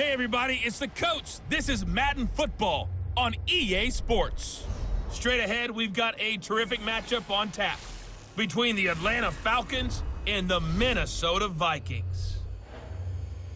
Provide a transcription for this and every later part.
Hey everybody, it's the coach. This is Madden Football on EA Sports. Straight ahead, we've got a terrific matchup on tap between the Atlanta Falcons and the Minnesota Vikings.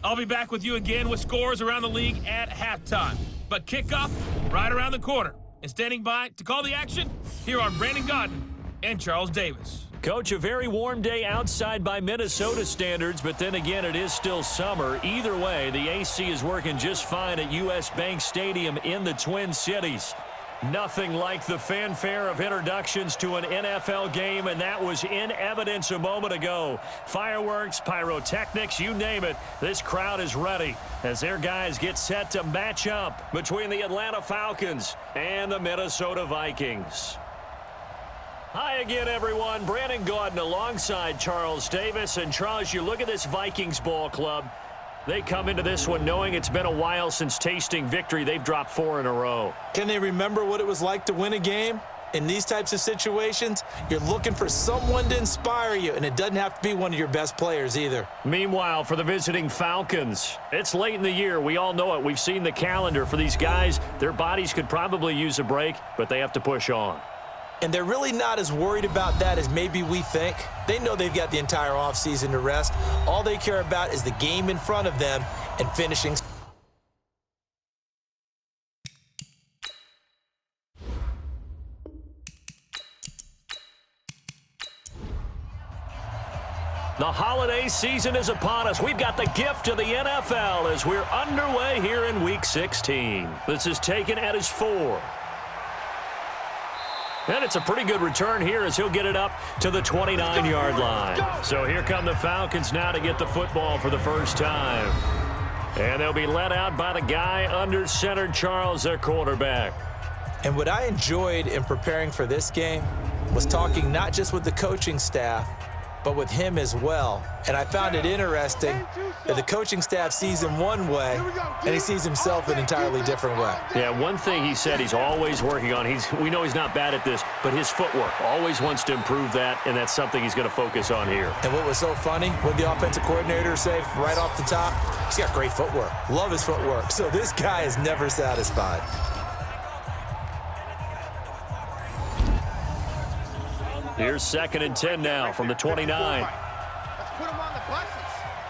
I'll be back with you again with scores around the league at halftime. But kickoff right around the corner. And standing by to call the action, here are Brandon Gaudin and Charles Davis. Coach, a very warm day outside by Minnesota standards, but then again, it is still summer. Either way, the AC is working just fine at US Bank Stadium in the Twin Cities. Nothing like the fanfare of introductions to an NFL game, and that was in evidence a moment ago. Fireworks, pyrotechnics, you name it, this crowd is ready as their guys get set to match up between the Atlanta Falcons and the Minnesota Vikings. Hi again, everyone. Brandon Gaudin alongside Charles Davis. And Charles, you look at this Vikings ball club. They come into this one knowing it's been a while since tasting victory. They've dropped 4 in a row. Can they remember what it was like to win a game? In these types of situations, you're looking for someone to inspire you, and it doesn't have to be one of your best players either. Meanwhile, for the visiting Falcons, it's late in the year. We all know it. We've seen the calendar for these guys. Their bodies could probably use a break, but they have to push on. And they're really not as worried about that as maybe we think. They know they've got the entire offseason to rest. All they care about is the game in front of them and finishing. The holiday season is upon us. We've got the gift of the NFL as we're underway here in Week 16. This is taken at his 4. And it's a pretty good return here as he'll get it up to the 29-yard line. So here come the Falcons now to get the football for the first time. And they'll be led out by the guy under center, Charles, their quarterback. And what I enjoyed in preparing for this game was talking not just with the coaching staff, but with him as well. And I found it interesting that the coaching staff sees him one way, and he sees himself an entirely different way. Yeah, one thing he said he's always working on, we know he's not bad at this, but his footwork, always wants to improve that, and that's something he's going to focus on here. And what was so funny, what the offensive coordinator said right off the top, he's got great footwork. Love his footwork. So this guy is never satisfied. Here's 2nd and 10 now from the 29. Let's put him on the buses.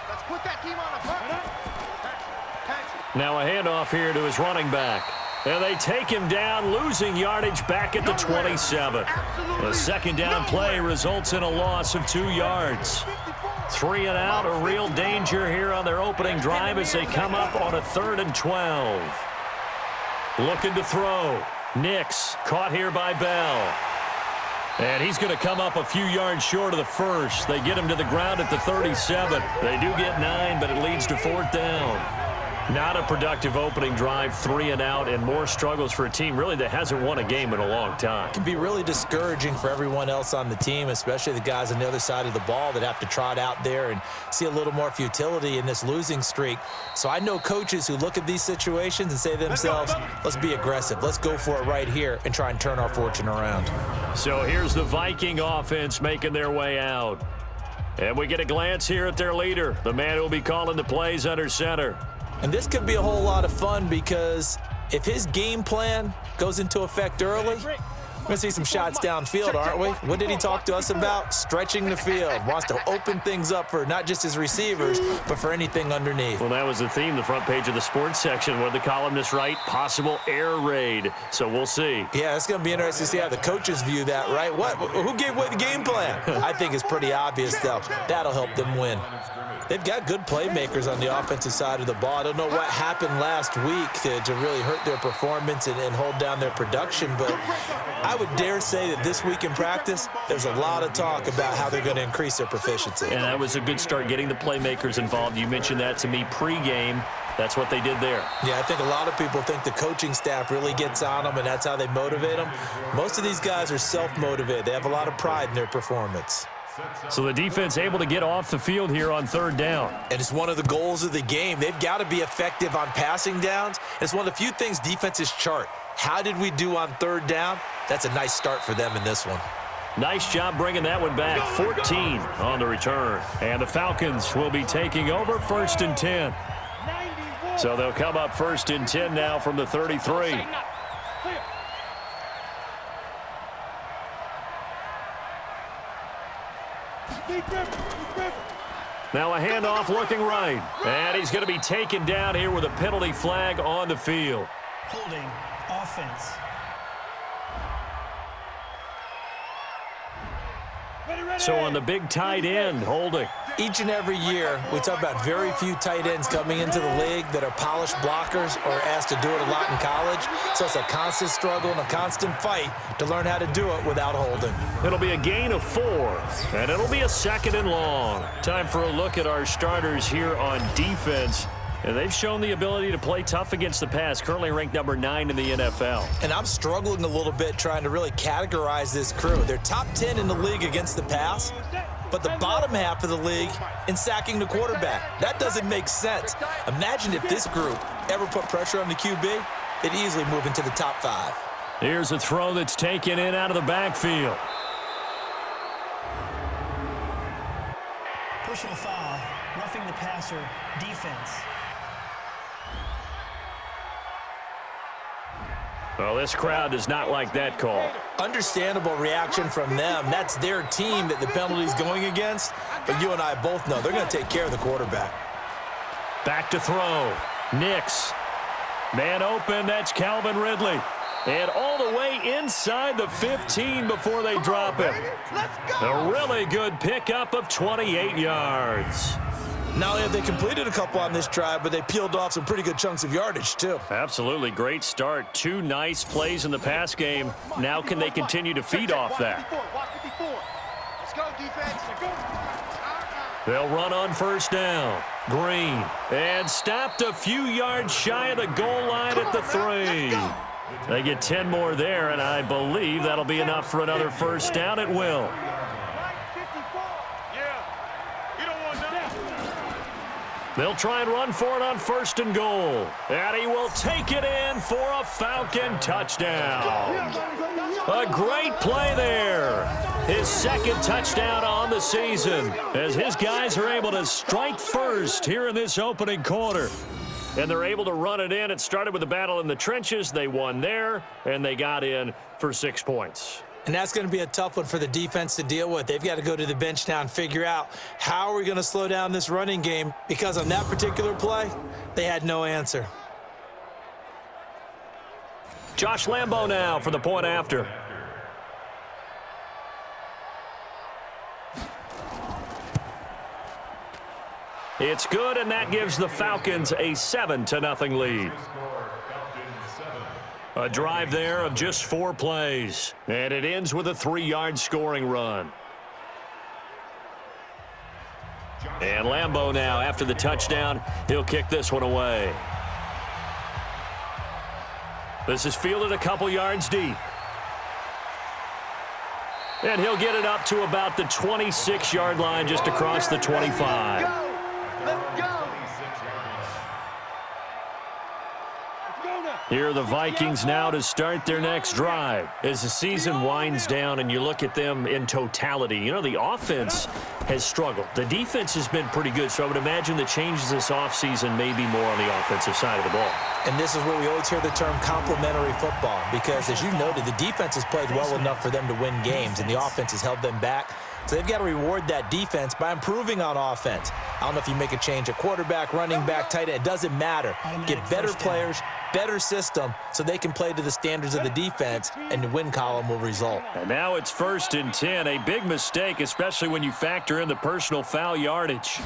Let's put that team on the bus. Now a handoff here to his running back. And they take him down, losing yardage back at the 27. The second down play results in a loss of 2 yards. 3 and out, a real danger here on their opening drive as they come up on a 3rd and 12. Looking to throw. Nix caught here by Bell. And he's going to come up a few yards short of the first. They get him to the ground at the 37. They do get 9, but it leads to 4th down. Not a productive opening drive, 3 and out, and more struggles for a team really that hasn't won a game in a long time. It can be really discouraging for everyone else on the team, especially the guys on the other side of the ball that have to trot out there and see a little more futility in this losing streak. So I know coaches who look at these situations and say to themselves, let's be aggressive. Let's go for it right here and try and turn our fortune around. So here's the Viking offense making their way out. And we get a glance here at their leader, the man who will be calling the plays under center. And this could be a whole lot of fun because if his game plan goes into effect early, we're going to see some shots downfield, aren't we? What did he talk to us about? Stretching the field. Wants to open things up for not just his receivers, but for anything underneath. Well, that was the theme, the front page of the sports section. What did the columnists write? Possible air raid. So we'll see. Yeah, it's going to be interesting to see how the coaches view that, right? Who gave away the game plan? I think it's pretty obvious, though. That'll help them win. They've got good playmakers on the offensive side of the ball. I don't know what happened last week to really hurt their performance and hold down their production, but I would dare say that this week in practice, there's a lot of talk about how they're going to increase their proficiency. And that was a good start, getting the playmakers involved. You mentioned that to me pregame. That's what they did there. Yeah, I think a lot of people think the coaching staff really gets on them, and that's how they motivate them. Most of these guys are self-motivated. They have a lot of pride in their performance. So the defense able to get off the field here on 3rd down. And it's one of the goals of the game. They've got to be effective on passing downs. It's one of the few things defenses chart. How did we do on 3rd down? That's a nice start for them in this one. Nice job bringing that one back. 14 on the return. And the Falcons will be taking over 1st and 10. So they'll come up 1st and 10 now from the 33. Now a handoff looking right. And he's going to be taken down here with a penalty flag on the field. Holding offense. So on the big tight end, holding. Each and every year, we talk about very few tight ends coming into the league that are polished blockers or asked to do it a lot in college. So it's a constant struggle and a constant fight to learn how to do it without holding. It'll be a gain of 4, and it'll be a 2nd and long. Time for a look at our starters here on defense. And they've shown the ability to play tough against the pass, currently ranked number 9 in the NFL. And I'm struggling a little bit trying to really categorize this crew. They're top 10 in the league against the pass, but the bottom half of the league in sacking the quarterback. That doesn't make sense. Imagine if this group ever put pressure on the QB, they'd easily move into the top 5. Here's a throw that's taken in out of the backfield. Personal foul, roughing the passer, defense. Well, this crowd does not like that call. Understandable reaction from them. That's their team that the penalty's going against. But you and I both know they're going to take care of the quarterback. Back to throw. Nix. Man open, that's Calvin Ridley. And all the way inside the 15 before they drop him. A really good pickup of 28 yards. Not only have they completed a couple on this drive, but they peeled off some pretty good chunks of yardage, too. Absolutely great start. 2 nice plays in the pass game. Now can they continue to feed off that? Let's go, defense. They'll run on 1st down. Green. And stopped a few yards shy of the goal line at the 3. They get 10 more there, and I believe that'll be enough for another 1st down. It will. They'll try and run for it on 1st and goal. And he will take it in for a Falcon touchdown. A great play there. His 2nd touchdown on the season as his guys are able to strike first here in this opening quarter. And they're able to run it in. It started with a battle in the trenches. They won there, and they got in for 6 points. And that's going to be a tough one for the defense to deal with. They've got to go to the bench now and figure out how are we going to slow down this running game, because on that particular play, they had no answer. Josh Lambo now for the point after. It's good, and that gives the Falcons a 7-0 lead. A drive there of just 4 plays, and it ends with a 3-yard scoring run. And Lambo now, after the touchdown, he'll kick this one away. This is fielded a couple yards deep. And he'll get it up to about the 26-yard line, just across the 25. Let's go. Here are the Vikings now to start their next drive. As the season winds down and you look at them in totality, you know, the offense has struggled. The defense has been pretty good, so I would imagine the changes this offseason may be more on the offensive side of the ball. And this is where we always hear the term complementary football, because, as you noted, the defense has played well enough for them to win games, and the offense has held them back. So they've got to reward that defense by improving on offense. I don't know if you make a change at quarterback, running back, tight end. It doesn't matter. Get better players, better system, so they can play to the standards of the defense, and the win column will result. And now it's 1st and 10. A big mistake, especially when you factor in the personal foul yardage.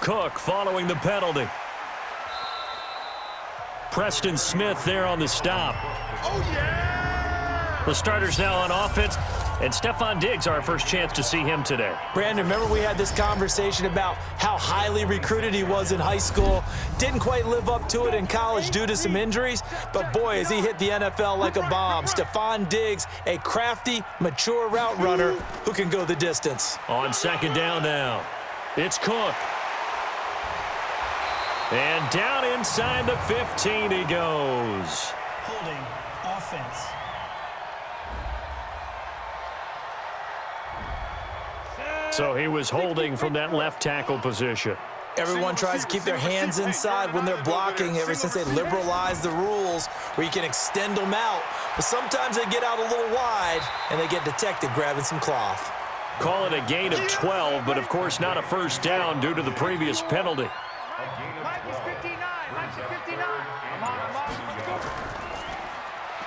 Cook following the penalty. Preston Smith there on the stop. Oh, yeah! The starters now on offense. And Stephon Diggs, our first chance to see him today. Brandon, remember we had this conversation about how highly recruited he was in high school. Didn't quite live up to it in college due to some injuries. But, boy, as he hit the NFL like a bomb. Stephon Diggs, a crafty, mature route runner who can go the distance. On 2nd down now, it's Cook. And down inside the 15 he goes. Holding offense. So he was holding from that left tackle position. Everyone tries to keep their hands inside when they're blocking ever since they liberalized the rules where you can extend them out. But sometimes they get out a little wide, and they get detected grabbing some cloth. Call it a gain of 12, but of course not a first down due to the previous penalty. Mike is 59. Mike's at 59. Come on.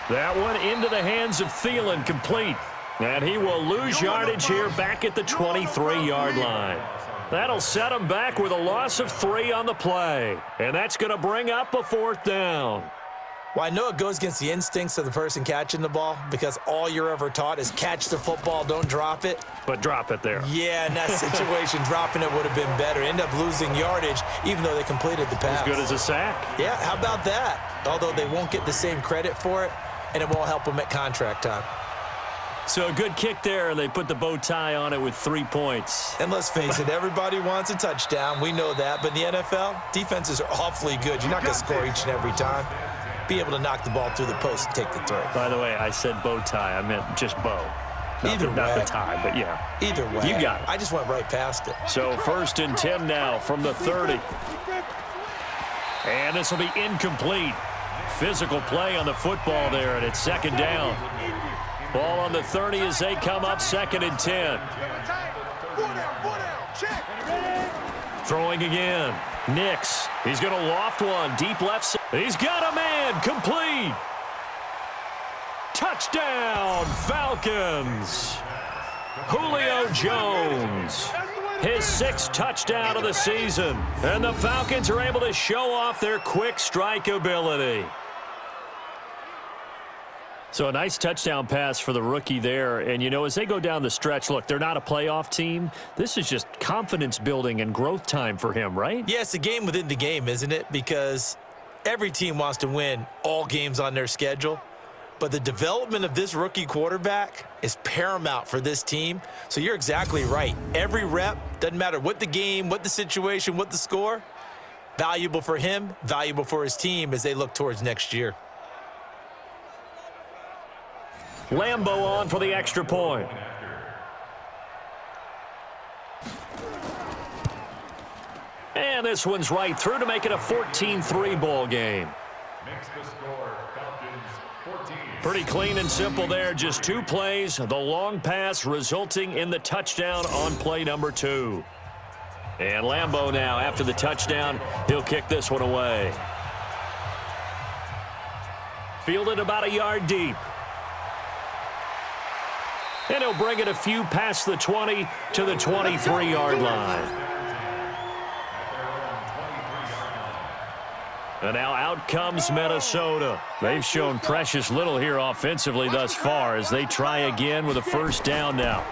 That one into the hands of Thielen, complete. And he will lose yardage here back at the 23-yard line. That'll set him back with a loss of 3 on the play. And that's going to bring up a 4th down. Well, I know it goes against the instincts of the person catching the ball because all you're ever taught is catch the football, don't drop it. But drop it there. Yeah, in that situation, dropping it would have been better. End up losing yardage even though they completed the pass. As good as a sack. Yeah, how about that? Although they won't get the same credit for it, and it won't help them at contract time. So a good kick there, and they put the bow tie on it with 3 points. And let's face it, everybody wants a touchdown. We know that. But in the NFL, defenses are awfully good. You're not going to score each and every time. Be able to knock the ball through the post and take the throw. By the way, I said bow tie. I meant just bow. Not the tie, but yeah. Either way. You got it. I just went right past it. So 1st and 10 now from the 30. And this will be incomplete. Physical play on the football there, and it's 2nd down. Ball on the 30 as they come up 2nd and 10. Throwing again. Nix. He's going to loft one. Deep left side. He's got a man. Complete. Touchdown, Falcons. Julio Jones. His 6th touchdown of the season. And the Falcons are able to show off their quick strike ability. So a nice touchdown pass for the rookie there. And, you know, as they go down the stretch, look, they're not a playoff team. This is just confidence building and growth time for him, right? Yeah, it's a game within the game, isn't it? Because every team wants to win all games on their schedule. But the development of this rookie quarterback is paramount for this team. So you're exactly right. Every rep, doesn't matter what the game, what the situation, what the score, valuable for him, valuable for his team as they look towards next year. Lambo on for the extra point. And this one's right through to make it a 14-3 ball game. Pretty clean and simple there. Just 2 plays. The long pass resulting in the touchdown on play number 2. And Lambo now, after the touchdown, he'll kick this one away. Fielded about a yard deep. And he'll bring it a few past the 20 to the 23-yard line. And now out comes Minnesota. They've shown precious little here offensively thus far as they try again with a 1st down now.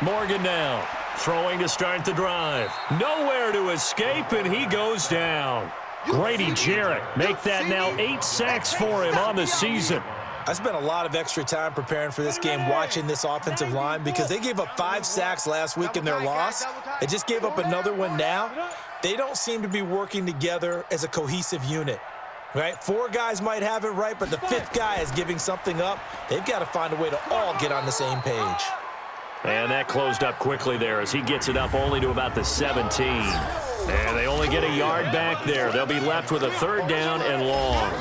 Morgan now, throwing to start the drive. Nowhere to escape, and he goes down. Grady Jarrett make that now 8 sacks for him on the season. I spent a lot of extra time preparing for this game watching this offensive line because they gave up 5 sacks last week in their loss. They just gave up another one now. They don't seem to be working together as a cohesive unit, right? 4 guys might have it right, but the 5th guy is giving something up. They've got to find a way to all get on the same page. And that closed up quickly there as he gets it up only to about the 17. And they only get a yard back there. They'll be left with a 3rd down and long.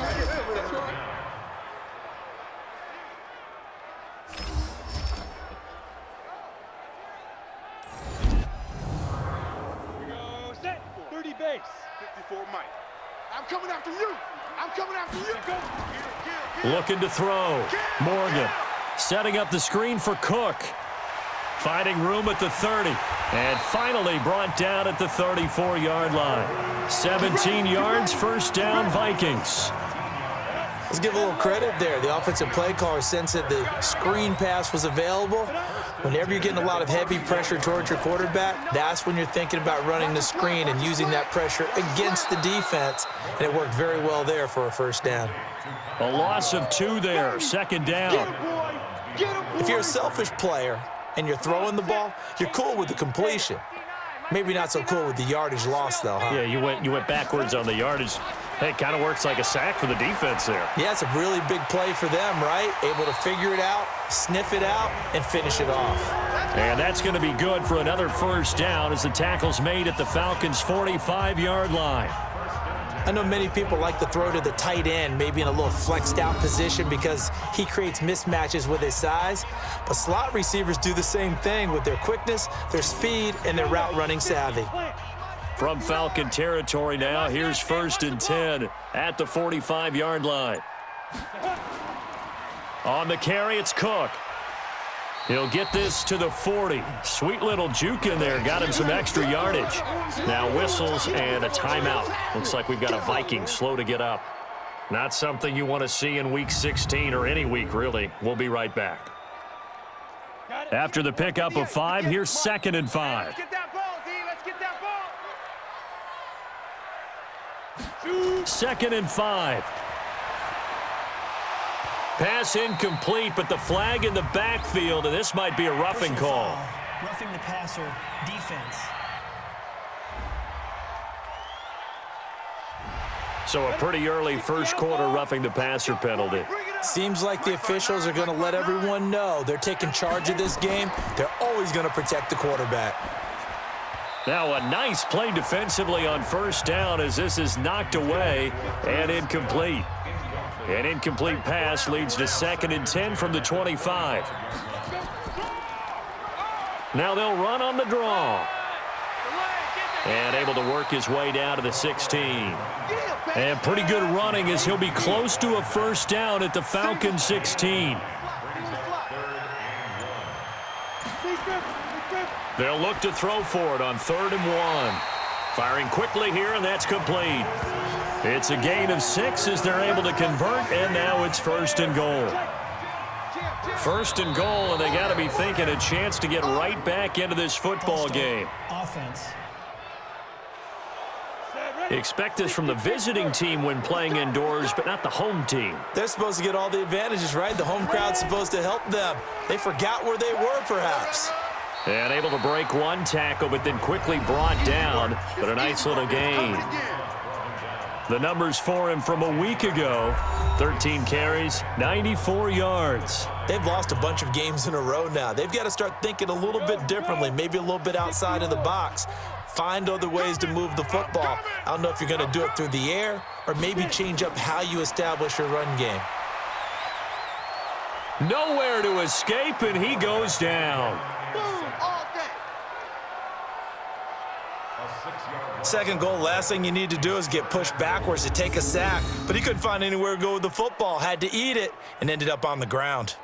Base. 54 Mike. I'm coming after you. I'm coming after you. Looking to throw. Morgan setting up the screen for Cook. Finding room at the 30. And finally brought down at the 34-yard line. 17 yards, 1st down, Vikings. Let's give a little credit there. The offensive play caller sensed that the screen pass was available. Whenever you're getting a lot of heavy pressure towards your quarterback, that's when you're thinking about running the screen and using that pressure against the defense. And it worked very well there for a 1st down. A loss of 2 there, 2nd down. If you're a selfish player and you're throwing the ball, you're cool with the completion. Maybe not so cool with the yardage loss, though, huh? Yeah, you went backwards on the yardage. Hey, it kind of works like a sack for the defense there. Yeah, it's a really big play for them, right? Able to figure it out, sniff it out, and finish it off. And that's going to be good for another first down as the tackle's made at the Falcons' 45-yard line. I know many people like to throw to the tight end, maybe in a little flexed out position because he creates mismatches with his size. But slot receivers do the same thing with their quickness, their speed, and their route running savvy. From Falcon territory now, here's 1st and 10 at the 45-yard line. On the carry, it's Cook. He'll get this to the 40. Sweet little juke in there. Got him some extra yardage. Now whistles and a timeout. Looks like we've got a Vikings slow to get up. Not something you want to see in Week 16 or any week, really. We'll be right back. After the pickup of 5, here's 2nd and 5. Let's get that ball, D. Let's get that ball. 2nd and 5. Pass incomplete, but the flag in the backfield, and this might be a roughing call. Roughing the passer, defense. So a pretty early first quarter roughing the passer penalty. Seems like the officials are going to let everyone know they're taking charge of this game. They're always going to protect the quarterback. Now a nice play defensively on first down as this is knocked away and incomplete. An incomplete pass leads to 2nd and 10 from the 25. Now they'll run on the draw. And able to work his way down to the 16. And pretty good running as he'll be close to a first down at the Falcons 16. They'll look to throw for it on 3rd and 1. Firing quickly here, and that's complete. It's a gain of 6 as they're able to convert, and now it's 1st and goal. 1st and goal, and they got to be thinking a chance to get right back into this football game. Offense. Expect this from the visiting team when playing indoors, but not the home team. They're supposed to get all the advantages, right? The home crowd's supposed to help them. They forgot where they were, perhaps. And able to break one tackle, but then quickly brought down, but a nice little gain. The numbers for him from a week ago, 13 carries, 94 yards. They've lost a bunch of games in a row now. They've got to start thinking a little bit differently, maybe a little bit outside of the box. Find other ways to move the football. I don't know if you're going to do it through the air or maybe change up how you establish your run game. Nowhere to escape, and he goes down. Second goal, last thing you need to do is get pushed backwards to take a sack. But he couldn't find anywhere to go with the football, had to eat it, and ended up on the ground.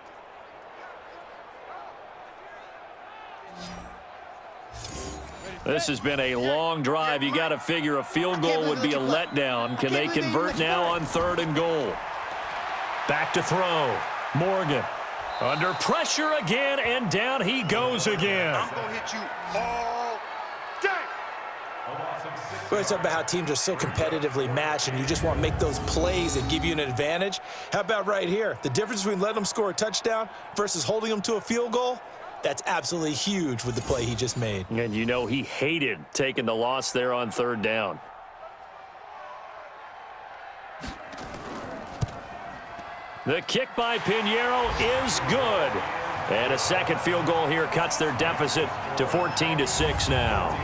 This has been a long drive. You got to figure a field goal would be a letdown. Can they convert now on 3rd and goal? Back to throw. Morgan under pressure again, and down he goes again. I'm going to hit you all day. We always talk about how teams are so competitively matched and you just want to make those plays that give you an advantage. How about right here? The difference between letting them score a touchdown versus holding them to a field goal, that's absolutely huge with the play he just made. And you know he hated taking the loss there on 3rd down. The kick by Pinheiro is good. And a second field goal here cuts their deficit to 14-6 now.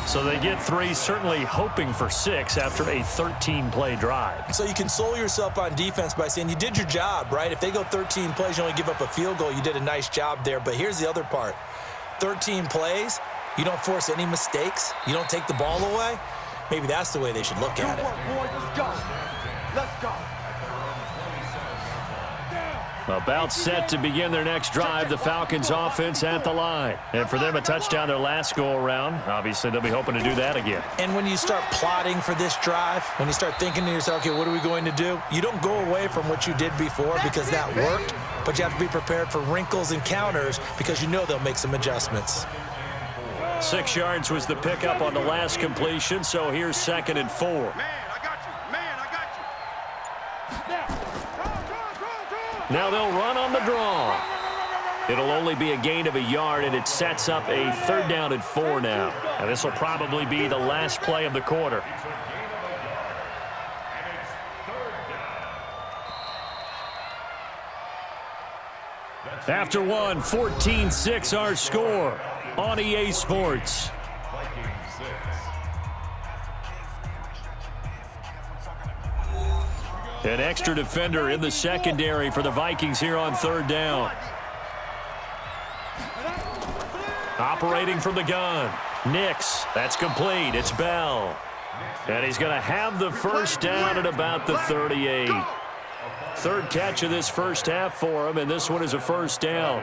So they get 3, certainly hoping for 6 after a 13-play drive. So you console yourself on defense by saying you did your job, right? If they go 13 plays, you only give up a field goal, you did a nice job there. But here's the other part. 13 plays, you don't force any mistakes, you don't take the ball away. Maybe that's the way they should look at it. Let's go. Let's go. About set to begin their next drive, the Falcons offense at the line. And for them, a touchdown their last go-around. Obviously, they'll be hoping to do that again. And when you start plotting for this drive, when you start thinking to yourself, okay, what are we going to do? You don't go away from what you did before because that worked, but you have to be prepared for wrinkles and counters because you know they'll make some adjustments. 6 yards was the pickup on the last completion, so here's 2nd and 4. Man, I got you. Man, I got you. Now they'll run on the draw. It'll only be a gain of a yard, and it sets up a 3rd down and 4 now. And this will probably be the last play of the quarter. After one, 14-6 our score on EA Sports. An extra defender in the secondary for the Vikings here on third down. Operating from the gun. Nix. That's complete. It's Bell. And he's going to have the first down at about the 38. Third catch of this first half for him, and this one is a first down.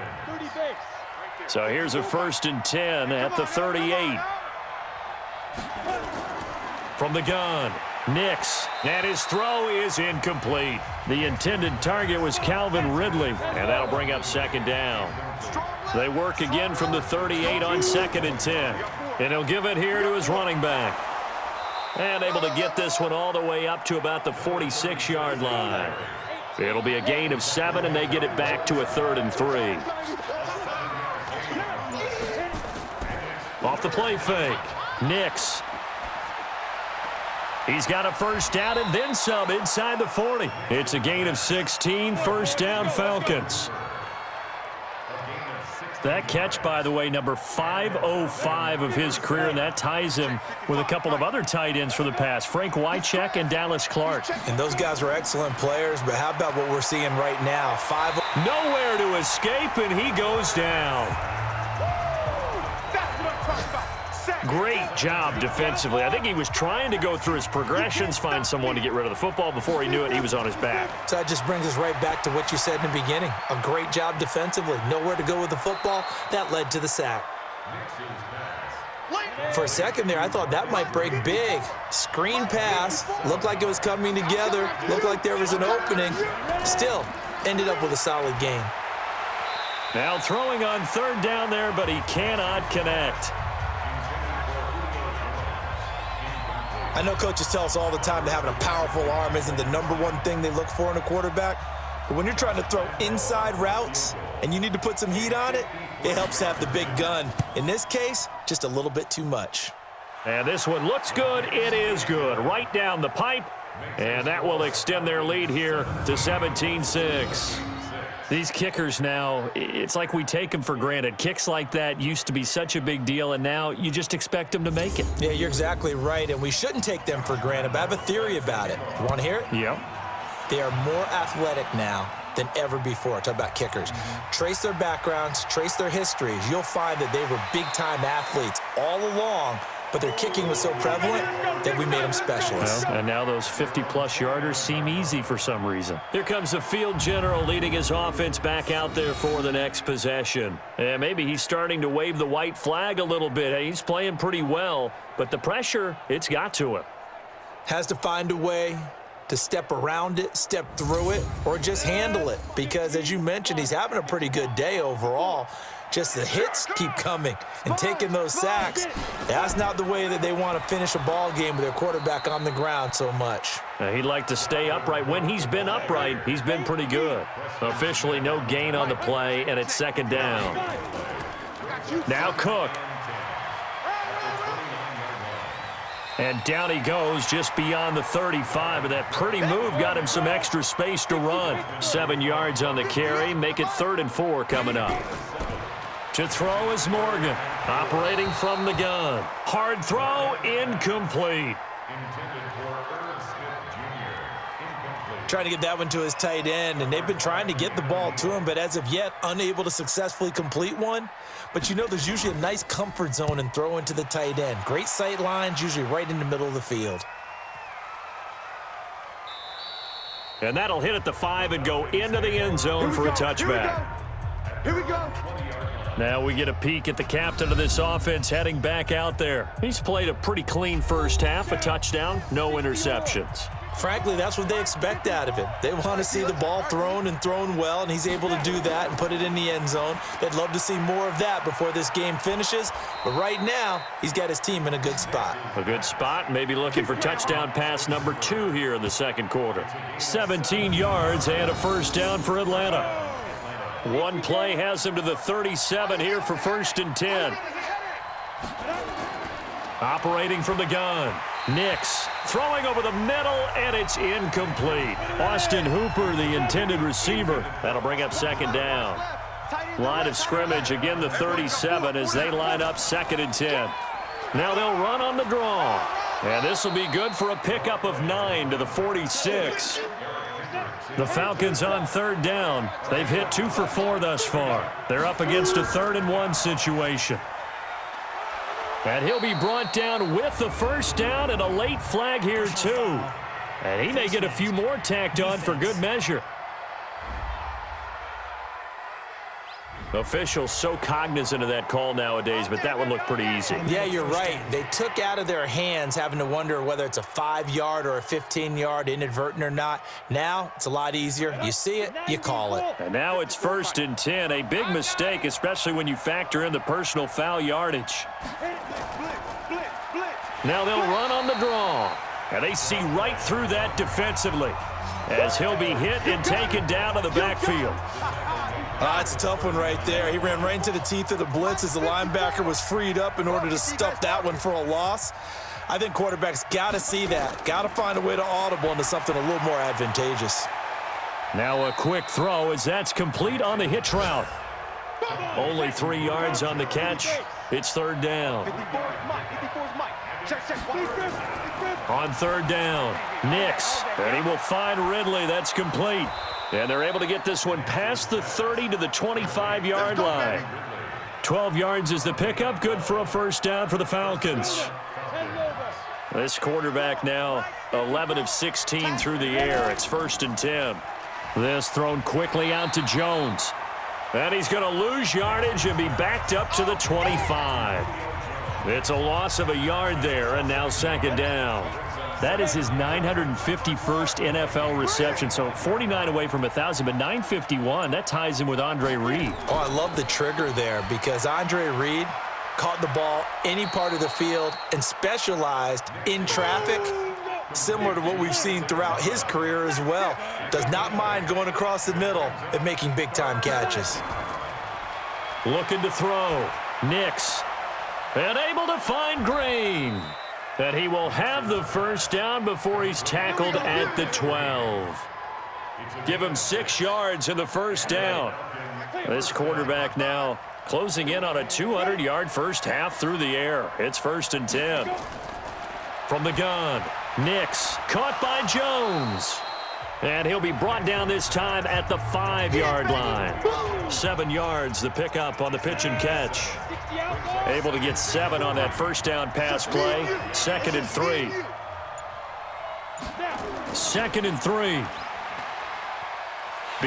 So here's a 1st and 10 at the 38. From the gun. Nix, and his throw is incomplete. The intended target was Calvin Ridley, and that'll bring up second down. They work again from the 38 on 2nd and 10, and he'll give it here to his running back. And able to get this one all the way up to about the 46-yard line. It'll be a gain of 7, and they get it back to a 3rd and 3. Off the play fake, Nix. He's got a first down and then some inside the 40. It's a gain of 16, first down Falcons. That catch, by the way, number 505 of his career, and that ties him with a couple of other tight ends for the past, Frank Wycheck and Dallas Clark. And those guys are excellent players, but how about what we're seeing right now? Nowhere to escape, and he goes down. Great job defensively. I think he was trying to go through his progressions, find someone to get rid of the football. Before he knew it, he was on his back. So that just brings us right back to what you said in the beginning. A great job defensively. Nowhere to go with the football. That led to the sack. For a second there, I thought that might break big. Screen pass. Looked like it was coming together. Looked like there was an opening. Still, ended up with a solid game. Now throwing on third down there, but he cannot connect. I know coaches tell us all the time that having a powerful arm isn't the #1 thing they look for in a quarterback. But when you're trying to throw inside routes and you need to put some heat on it, it helps to have the big gun. In this case, just a little bit too much. And this one looks good. It is good. Right down the pipe. And that will extend their lead here to 17-6. These kickers now, it's like we take them for granted. Kicks like that used to be such a big deal, and now you just expect them to make it. Yeah, you're exactly right, and we shouldn't take them for granted, but I have a theory about it. You want to hear it? Yep. They are more athletic now than ever before. Talk about kickers. Trace their backgrounds, trace their histories. You'll find that they were big-time athletes all along, but their kicking was so prevalent that we made them specialists. Well, and now those 50-plus yarders seem easy for some reason. Here comes the field general leading his offense back out there for the next possession. And maybe he's starting to wave the white flag a little bit. He's playing pretty well, but the pressure, it's got to him. Has to find a way to step around it, step through it, or just handle it. Because, as you mentioned, he's having a pretty good day overall. Just the hits keep coming and taking those sacks. That's not the way that they want to finish a ball game with their quarterback on the ground so much. He'd like to stay upright. When he's been upright, he's been pretty good. Officially no gain on the play, and it's second down. Now Cook. And down he goes just beyond the 35, and that pretty move got him some extra space to run. 7 yards on the carry, make it 3rd and 4 coming up. To throw is Morgan, operating from the gun. Hard throw, incomplete. Trying to get that one to his tight end, and they've been trying to get the ball to him, but as of yet, unable to successfully complete one. But you know there's usually a nice comfort zone in throwing to the tight end. Great sight lines, usually right in the middle of the field. And that'll hit at the 5 and go into the end zone for a touchback. Here we go. Now we get a peek at the captain of this offense heading back out there. He's played a pretty clean first half, a touchdown, no interceptions. Frankly, that's what they expect out of him. They want to see the ball thrown and thrown well, and he's able to do that and put it in the end zone. They'd love to see more of that before this game finishes. But right now, he's got his team in a good spot. A good spot, maybe looking for touchdown pass number 2 here in the second quarter. 17 yards and a first down for Atlanta. One play has him to the 37 here for 1st and 10. Operating from the gun. Nix throwing over the middle, and it's incomplete. Austin Hooper, the intended receiver. That'll bring up second down. Line of scrimmage, again the 37 as they line up 2nd and 10. Now they'll run on the draw. And this will be good for a pickup of 9 to the 46. The Falcons on 3rd down. They've hit 2 for 4 thus far. They're up against a 3rd and 1 situation. And he'll be brought down with the first down and a late flag here too. And he may get a few more tacked on for good measure. Officials so cognizant of that call nowadays, but that one looked pretty easy. Yeah, you're right. They took out of their hands having to wonder whether it's a 5-yard or a 15-yard inadvertent or not. Now it's a lot easier. You see it, you call it. And now it's 1st and 10. A big mistake, especially when you factor in the personal foul yardage. Now they'll run on the draw. And they see right through that defensively as he'll be hit and taken down to the backfield. That's a tough one right there. He ran right into the teeth of the blitz as the linebacker was freed up in order to stuff that one for a loss. I think quarterbacks got to see that. Got to find a way to audible into something a little more advantageous. Now a quick throw as that's complete on the hitch route. Only 3 yards on the catch. It's 3rd down. On 3rd down, Nix, and he will find Ridley. That's complete. And they're able to get this one past the 30 to the 25-yard line. 12 yards is the pickup. Good for a first down for the Falcons. This quarterback now 11 of 16 through the air. It's 1st and 10. This thrown quickly out to Jones. And he's going to lose yardage and be backed up to the 25. It's a loss of a yard there, and now 2nd down. That is his 951st NFL reception, so 49 away from 1,000, but 951, that ties him with Andre Reed. Oh, I love the trigger there because Andre Reed caught the ball any part of the field and specialized in traffic, similar to what we've seen throughout his career as well. Does not mind going across the middle and making big-time catches. Looking to throw. Nix. And able to find Green. And he will have the first down before he's tackled at the 12. Give him 6 yards in the first down. This quarterback now closing in on a 200-yard first half through the air. It's 1st and 10. From the gun, Nix caught by Jones. And he'll be brought down this time at the 5-yard line. 7 yards, the pickup on the pitch and catch. Able to get 7 on that first down pass play. 2nd and 3. 2nd and 3.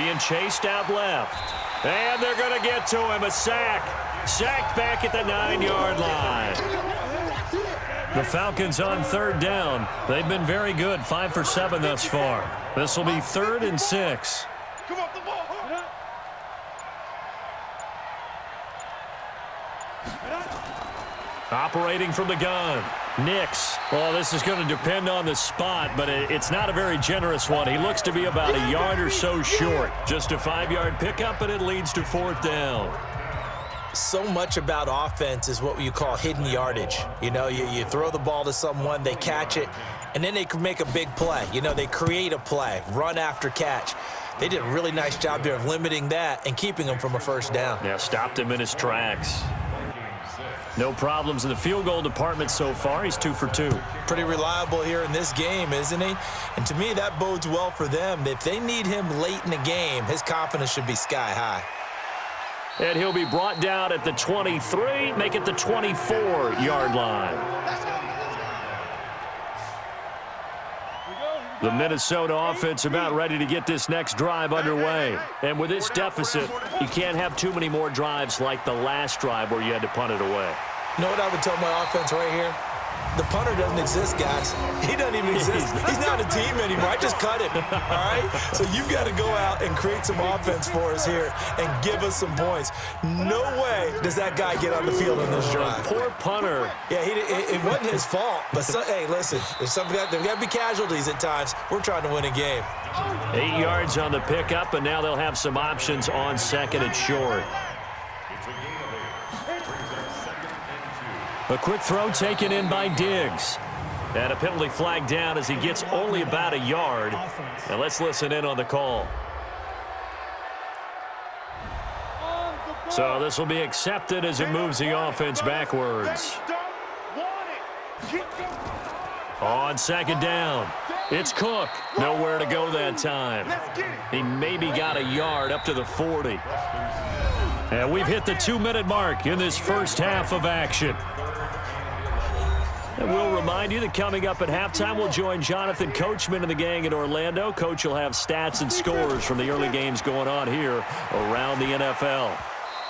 Being chased out left. And they're going to get to him. A sack. Sacked back at the 9-yard line. The Falcons on 3rd down. They've been very good. 5 for 7 thus far. This will be 3rd and 6. Operating from the gun. Nix. Well, this is going to depend on the spot, but it's not a very generous one. He looks to be about a yard or so short. Just a 5-yard pickup, and it leads to 4th down. So much about offense is what you call hidden yardage. You know, you throw the ball to someone, they catch it, and then they can make a big play. You know, they create a play, run after catch. They did a really nice job there of limiting that and keeping him from a first down. Yeah, stopped him in his tracks. No problems in the field goal department so far. He's 2 for 2. Pretty reliable here in this game, isn't he? And to me, that bodes well for them. If they need him late in the game, his confidence should be sky high. And he'll be brought down at the 23, make it the 24-yard line. The Minnesota offense about ready to get this next drive underway. And with this deficit, you can't have too many more drives like the last drive where you had to punt it away. You know what I would tell my offense right here? The punter doesn't exist, guys. He doesn't even exist. He's not a team anymore. I just cut him, all right? So you've got to go out and create some offense for us here and give us some points. No way does that guy get on the field on this drive. Poor punter. Yeah, it wasn't his fault. But, hey, listen, there's got to be casualties at times. We're trying to win a game. 8 yards on the pickup, and now they'll have some options on 2nd and short. A quick throw taken in by Diggs. And a penalty flag down as he gets only about a yard. And let's listen in on the call. On So this will be accepted as it moves the offense backwards. On second down, it's Cook. Nowhere to go that time. He maybe got a yard up to the 40. And we've hit the 2-minute mark in this first half of action. And we'll remind you that coming up at halftime, we'll join Jonathan Coachman and the gang in Orlando. Coach will have stats and scores from the early games going on here around the NFL.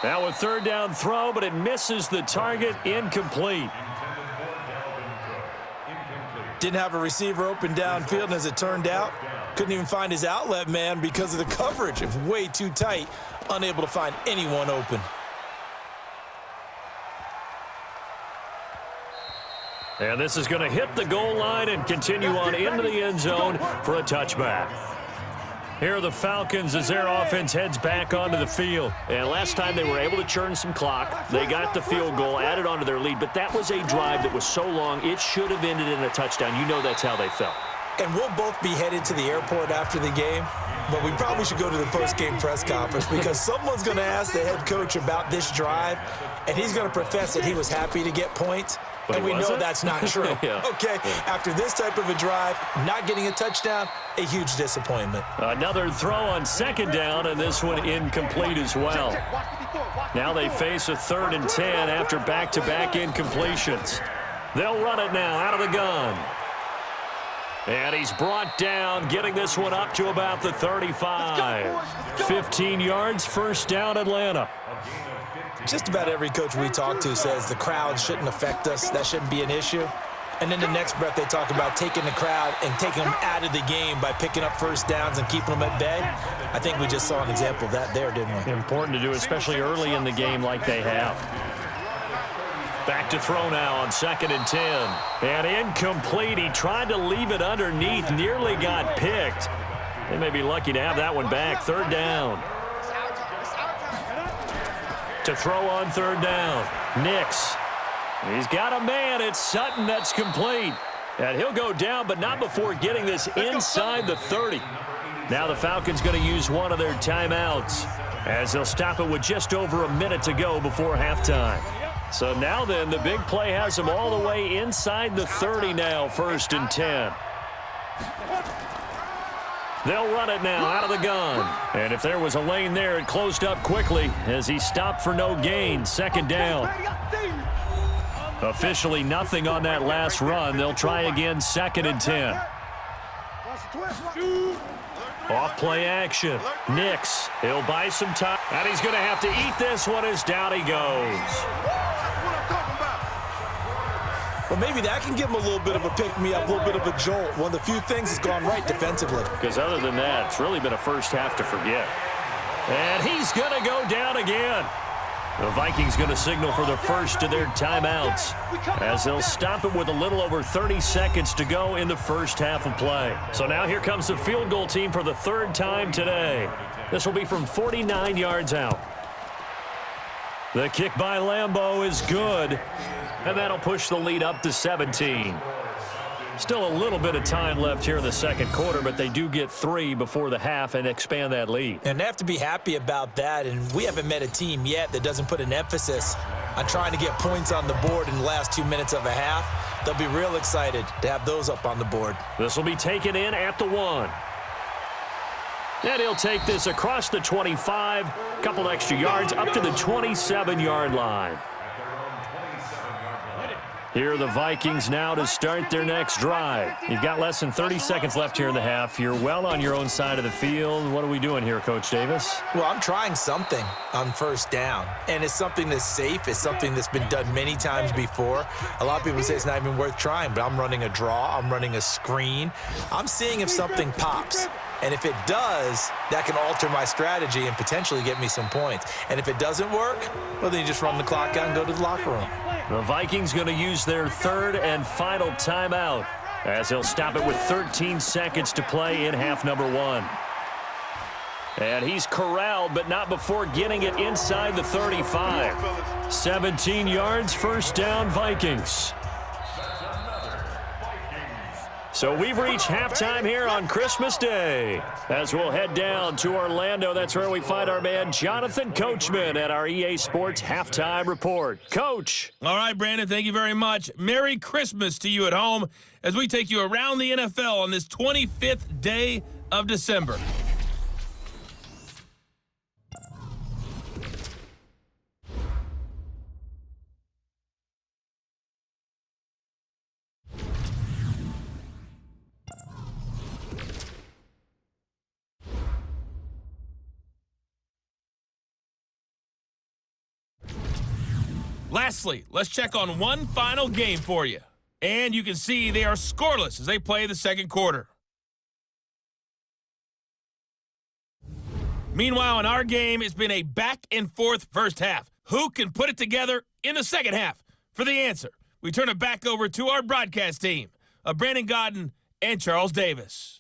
Now a third down throw, but it misses the target, incomplete. Didn't have a receiver open downfield, and as it turned out, couldn't even find his outlet man because of the coverage. It was way too tight, unable to find anyone open. And this is going to hit the goal line and continue on into the end zone for a touchback. Here are the Falcons as their offense heads back onto the field. And last time they were able to churn some clock. They got the field goal, added onto their lead. But that was a drive that was so long, it should have ended in a touchdown. You know that's how they felt. And we'll both be headed to the airport after the game. But we probably should go to the post-game press conference because someone's going to ask the head coach about this drive. And he's going to profess that he was happy to get points. But and we know that's not true. Yeah. Okay, after this type of a drive, not getting a touchdown, a huge disappointment. Another throw on second down, and this one incomplete as well. Now they face a 3rd and 10 after back-to-back incompletions. They'll run it now out of the gun. And he's brought down, getting this one up to about the 35. 15 yards, first down, Atlanta. Just about every coach we talk to says the crowd shouldn't affect us. That shouldn't be an issue. And then the next breath they talk about taking the crowd and taking them out of the game by picking up first downs and keeping them at bay. I think we just saw an example of that there, didn't we? Important to do, especially early in the game like they have. Back to throw now on 2nd and 10. And incomplete. He tried to leave it underneath, nearly got picked. They may be lucky to have that one back. 3rd down. To throw on 3rd down. Nix. He's got a man. It's Sutton that's complete. And he'll go down, but not before getting this inside the 30. Now the Falcons going to use one of their timeouts as they'll stop it with just over a minute to go before halftime. So now then, the big play has them all the way inside the 30 now, 1st and 10. They'll run it now out of the gun. And if there was a lane there, it closed up quickly as he stopped for no gain. 2nd down. Officially nothing on that last run. They'll try again, 2nd and 10. Off play action. Nix. He'll buy some time. And he's going to have to eat this one as down he goes. Well, maybe that can give him a little bit of a pick-me-up, a little bit of a jolt. One of the few things that's gone right defensively. Because other than that, it's really been a first half to forget. And he's going to go down again. The Vikings going to signal for the first of their timeouts as they'll stop it with a little over 30 seconds to go in the first half of play. So now here comes the field goal team for the 3rd time today. This will be from 49 yards out. The kick by Lambeau is good, and that'll push the lead up to 17. Still a little bit of time left here in the 2nd quarter, but they do get 3 before the half and expand that lead. And they have to be happy about that, and we haven't met a team yet that doesn't put an emphasis on trying to get points on the board in the last 2 minutes of a half. They'll be real excited to have those up on the board. This will be taken in at the 1. And he'll take this across the 25, a couple extra yards up to the 27-yard line. Here are the Vikings now to start their next drive. You've got less than 30 seconds left here in the half. You're well on your own side of the field. What are we doing here, Coach Davis? Well, I'm trying something on 1st down, and it's something that's safe. It's something that's been done many times before. A lot of people say it's not even worth trying, but I'm running a draw. I'm running a screen. I'm seeing if something pops. And if it does, that can alter my strategy and potentially get me some points. And if it doesn't work, well, then you just run the clock out and go to the locker room. The Vikings going to use their 3rd and final timeout as they'll stop it with 13 seconds to play in half number 1. And he's corralled, but not before getting it inside the 35. 17 yards, 1st down, Vikings. So we've reached halftime here on Christmas Day. As we'll head down to Orlando, that's where we find our man Jonathan Coachman at our EA Sports Halftime Report. Coach. All right, Brandon, thank you very much. Merry Christmas to you at home as we take you around the NFL on this 25th day of December. Lastly, let's check on one final game for you. And you can see they are scoreless as they play the second quarter. Meanwhile, in our game, it's been a back-and-forth first half. Who can put it together in the second half? For the answer, we turn it back over to our broadcast team of Brandon Godden and Charles Davis.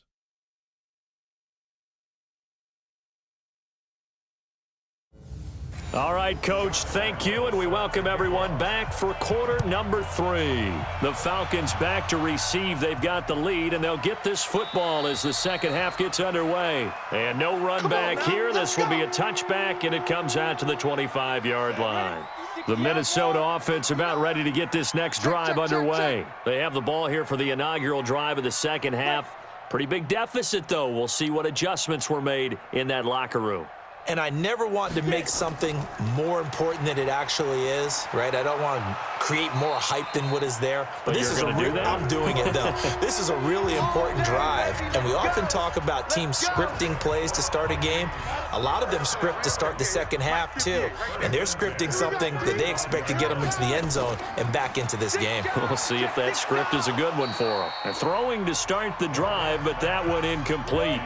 All right, Coach, thank you, and we welcome everyone back for quarter number 3. The Falcons back to receive. They've got the lead, and they'll get this football as the second half gets underway. And no run back here. This will be a touchback, and it comes out to the 25-yard line. The Minnesota offense about ready to get this next drive underway. They have the ball here for the inaugural drive of the second half. Pretty big deficit, though. We'll see what adjustments were made in that locker room. And I never want to make something more important than it actually is, right? I don't want to create more hype than what is there. But this is I'm doing it, though. This is a really important drive. And we often talk about teams scripting plays to start a game. A lot of them script to start the second half, too. And they're scripting something that they expect to get them into the end zone and back into this game. We'll see if that script is a good one for them. And throwing to start the drive, but that one incomplete.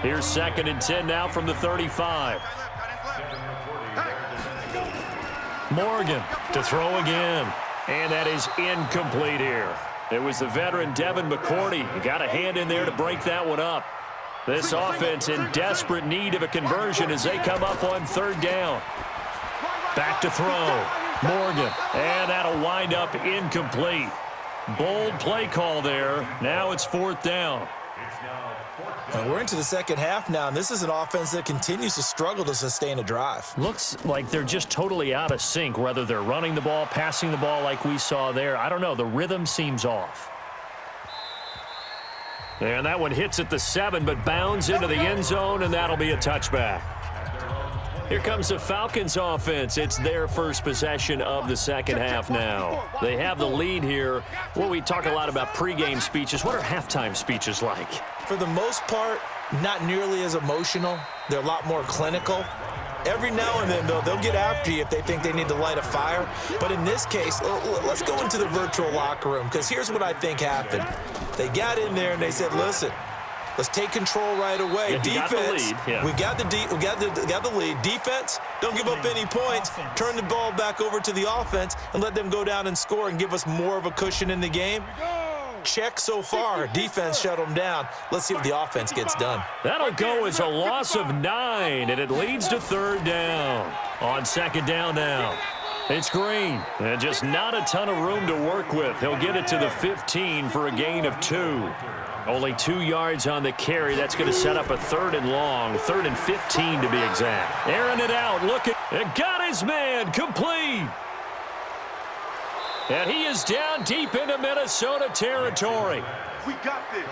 Here's 2nd and 10 now from the 35. Morgan to throw again. And that is incomplete here. It was the veteran Devin McCourty. He got a hand in there to break that one up. This offense in desperate need of a conversion as they come up on 3rd down. Back to throw. Morgan. And that'll wind up incomplete. Bold play call there. Now it's 4th down. And we're into the second half now, and this is an offense that continues to struggle to sustain a drive. Looks like they're just totally out of sync, whether they're running the ball, passing the ball like we saw there. I don't know. The rhythm seems off. And that one hits at the 7, but bounds into the end zone, and that'll be a touchback. Here comes the Falcons offense. It's their first possession of the second half now. They have the lead here. Well, we talk a lot about pregame speeches. What are halftime speeches like? For the most part, not nearly as emotional. They're a lot more clinical. Every now and then, they'll get after you if they think they need to light a fire. But in this case, let's go into the virtual locker room, because here's what I think happened. They got in there and they said, listen, let's take control right away. Yeah, Defense, we got the lead. Defense, don't give up any points. Turn the ball back over to the offense and let them go down and score and give us more of a cushion in the game. Check so far. Defense shut them down. Let's see what the offense gets done. That'll go as a loss of 9, and it leads to 3rd down. On 2nd down now. It's Green, and just not a ton of room to work with. He'll get it to the 15 for a gain of 2. Only 2 yards on the carry. That's going to set up a 3rd and long, 3rd and 15 to be exact. Airing it out, looking, and got his man, complete. And he is down deep into Minnesota territory. We got this.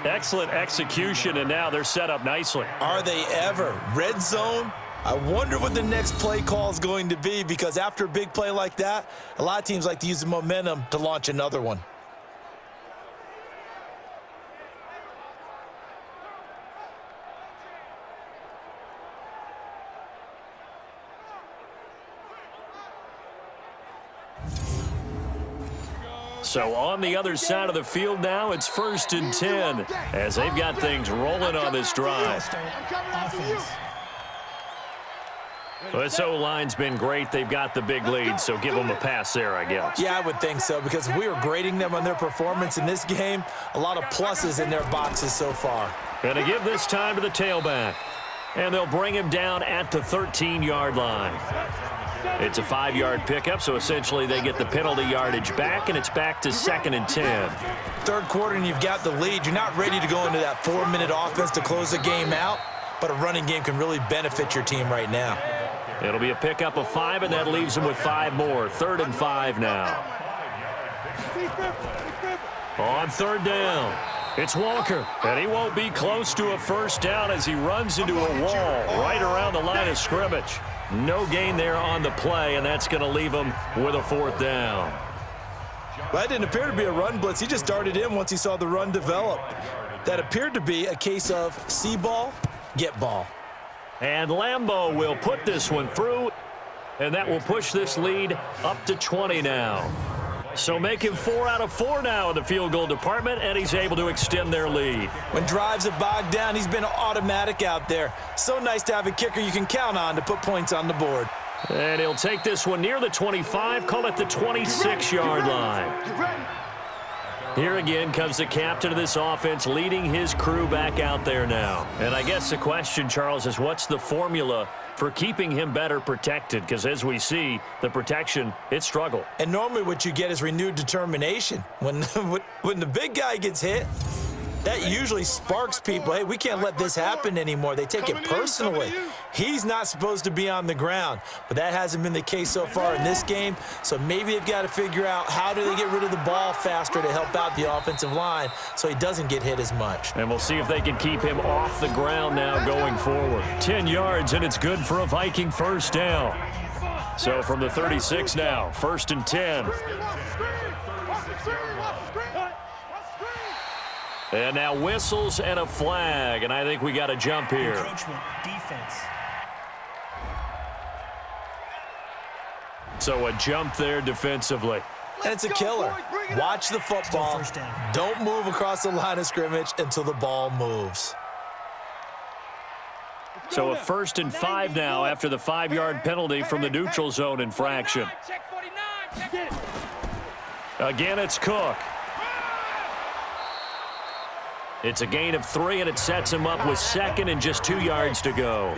Excellent execution, and now they're set up nicely. Are they ever? Red zone? I wonder what the next play call is going to be, because after a big play like that, a lot of teams like to use the momentum to launch another one. So on the other side of the field now, it's 1st and 10 as they've got things rolling on this drive. Offense. This O-line's been great. They've got the big lead, so give them a pass there, I guess. Yeah, I would think so, because if we were grading them on their performance in this game, a lot of pluses in their boxes so far. Going to give this time to the tailback. And they'll bring him down at the 13-yard line. It's a 5-yard pickup, so essentially they get the penalty yardage back, and it's back to 2nd and 10. Third quarter and you've got the lead. You're not ready to go into that 4-minute offense to close the game out, but a running game can really benefit your team right now. It'll be a pickup of 5, and that leaves them with 5 more. 3rd and 5 now. On 3rd down, it's Walker, and he won't be close to a first down as he runs into a wall right around the line of scrimmage. No gain there on the play, and that's going to leave him with a 4th down. Well, that didn't appear to be a run blitz. He just darted in once he saw the run develop. That appeared to be a case of see ball, get ball. And Lambeau will put this one through, and that will push this lead up to 20 now. So making 4 out of 4 now in the field goal department, and he's able to extend their lead. When drives are bogged down, he's been automatic out there. So nice to have a kicker you can count on to put points on the board. And he'll take this one near the 25, call it the 26-yard line. Here again comes the captain of this offense, leading his crew back out there now. And I guess the question, Charles, is what's the formula for keeping him better protected? Because as we see, the protection, it struggled. And normally what you get is renewed determination. When the big guy gets hit, that usually sparks people. Hey, we can't let this happen anymore. They take it personally. He's not supposed to be on the ground, but that hasn't been the case so far in this game. So maybe they've got to figure out how do they get rid of the ball faster to help out the offensive line so he doesn't get hit as much. And we'll see if they can keep him off the ground now going forward. 10 yards, and it's good for a Viking first down. So from the 36 now, 1st and 10. And now whistles and a flag, and I think we got a jump here. Encroachment, defense. So a jump there defensively. And it's a killer. Watch the football. First down. Don't move across the line of scrimmage until the ball moves. So a 1st and 5 now after the 5-yard penalty from the neutral zone infraction. Again, it's Cook. It's a gain of 3, and it sets him up with 2nd and just 2 yards to go.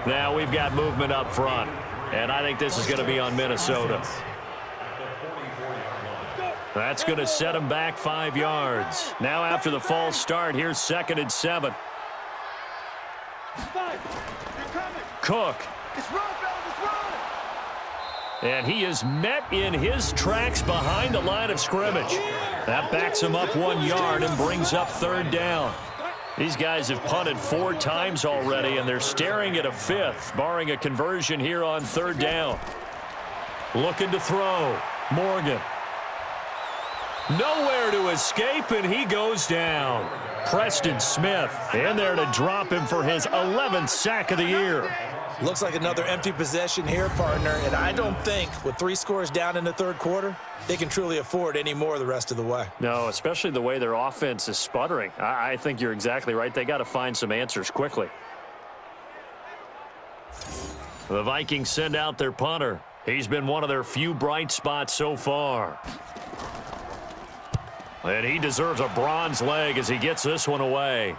Now we've got movement up front, and I think this is going to be on Minnesota. That's going to set him back 5 yards. Now after the false start, here's 2nd and 7. Cook. And he is met in his tracks behind the line of scrimmage. That backs him up 1 yard and brings up 3rd down. These guys have punted 4 times already, and they're staring at a 5th, barring a conversion here on 3rd down. Looking to throw. Morgan. Nowhere to escape, and he goes down. Preston Smith in there to drop him for his 11th sack of the year. Looks like another empty possession here, partner, and I don't think with 3 scores down in the 3rd quarter, they can truly afford any more the rest of the way. No, especially the way their offense is sputtering. I think you're exactly right. They got to find some answers quickly. The Vikings send out their punter. He's been one of their few bright spots so far. And he deserves a bronze leg as he gets this one away.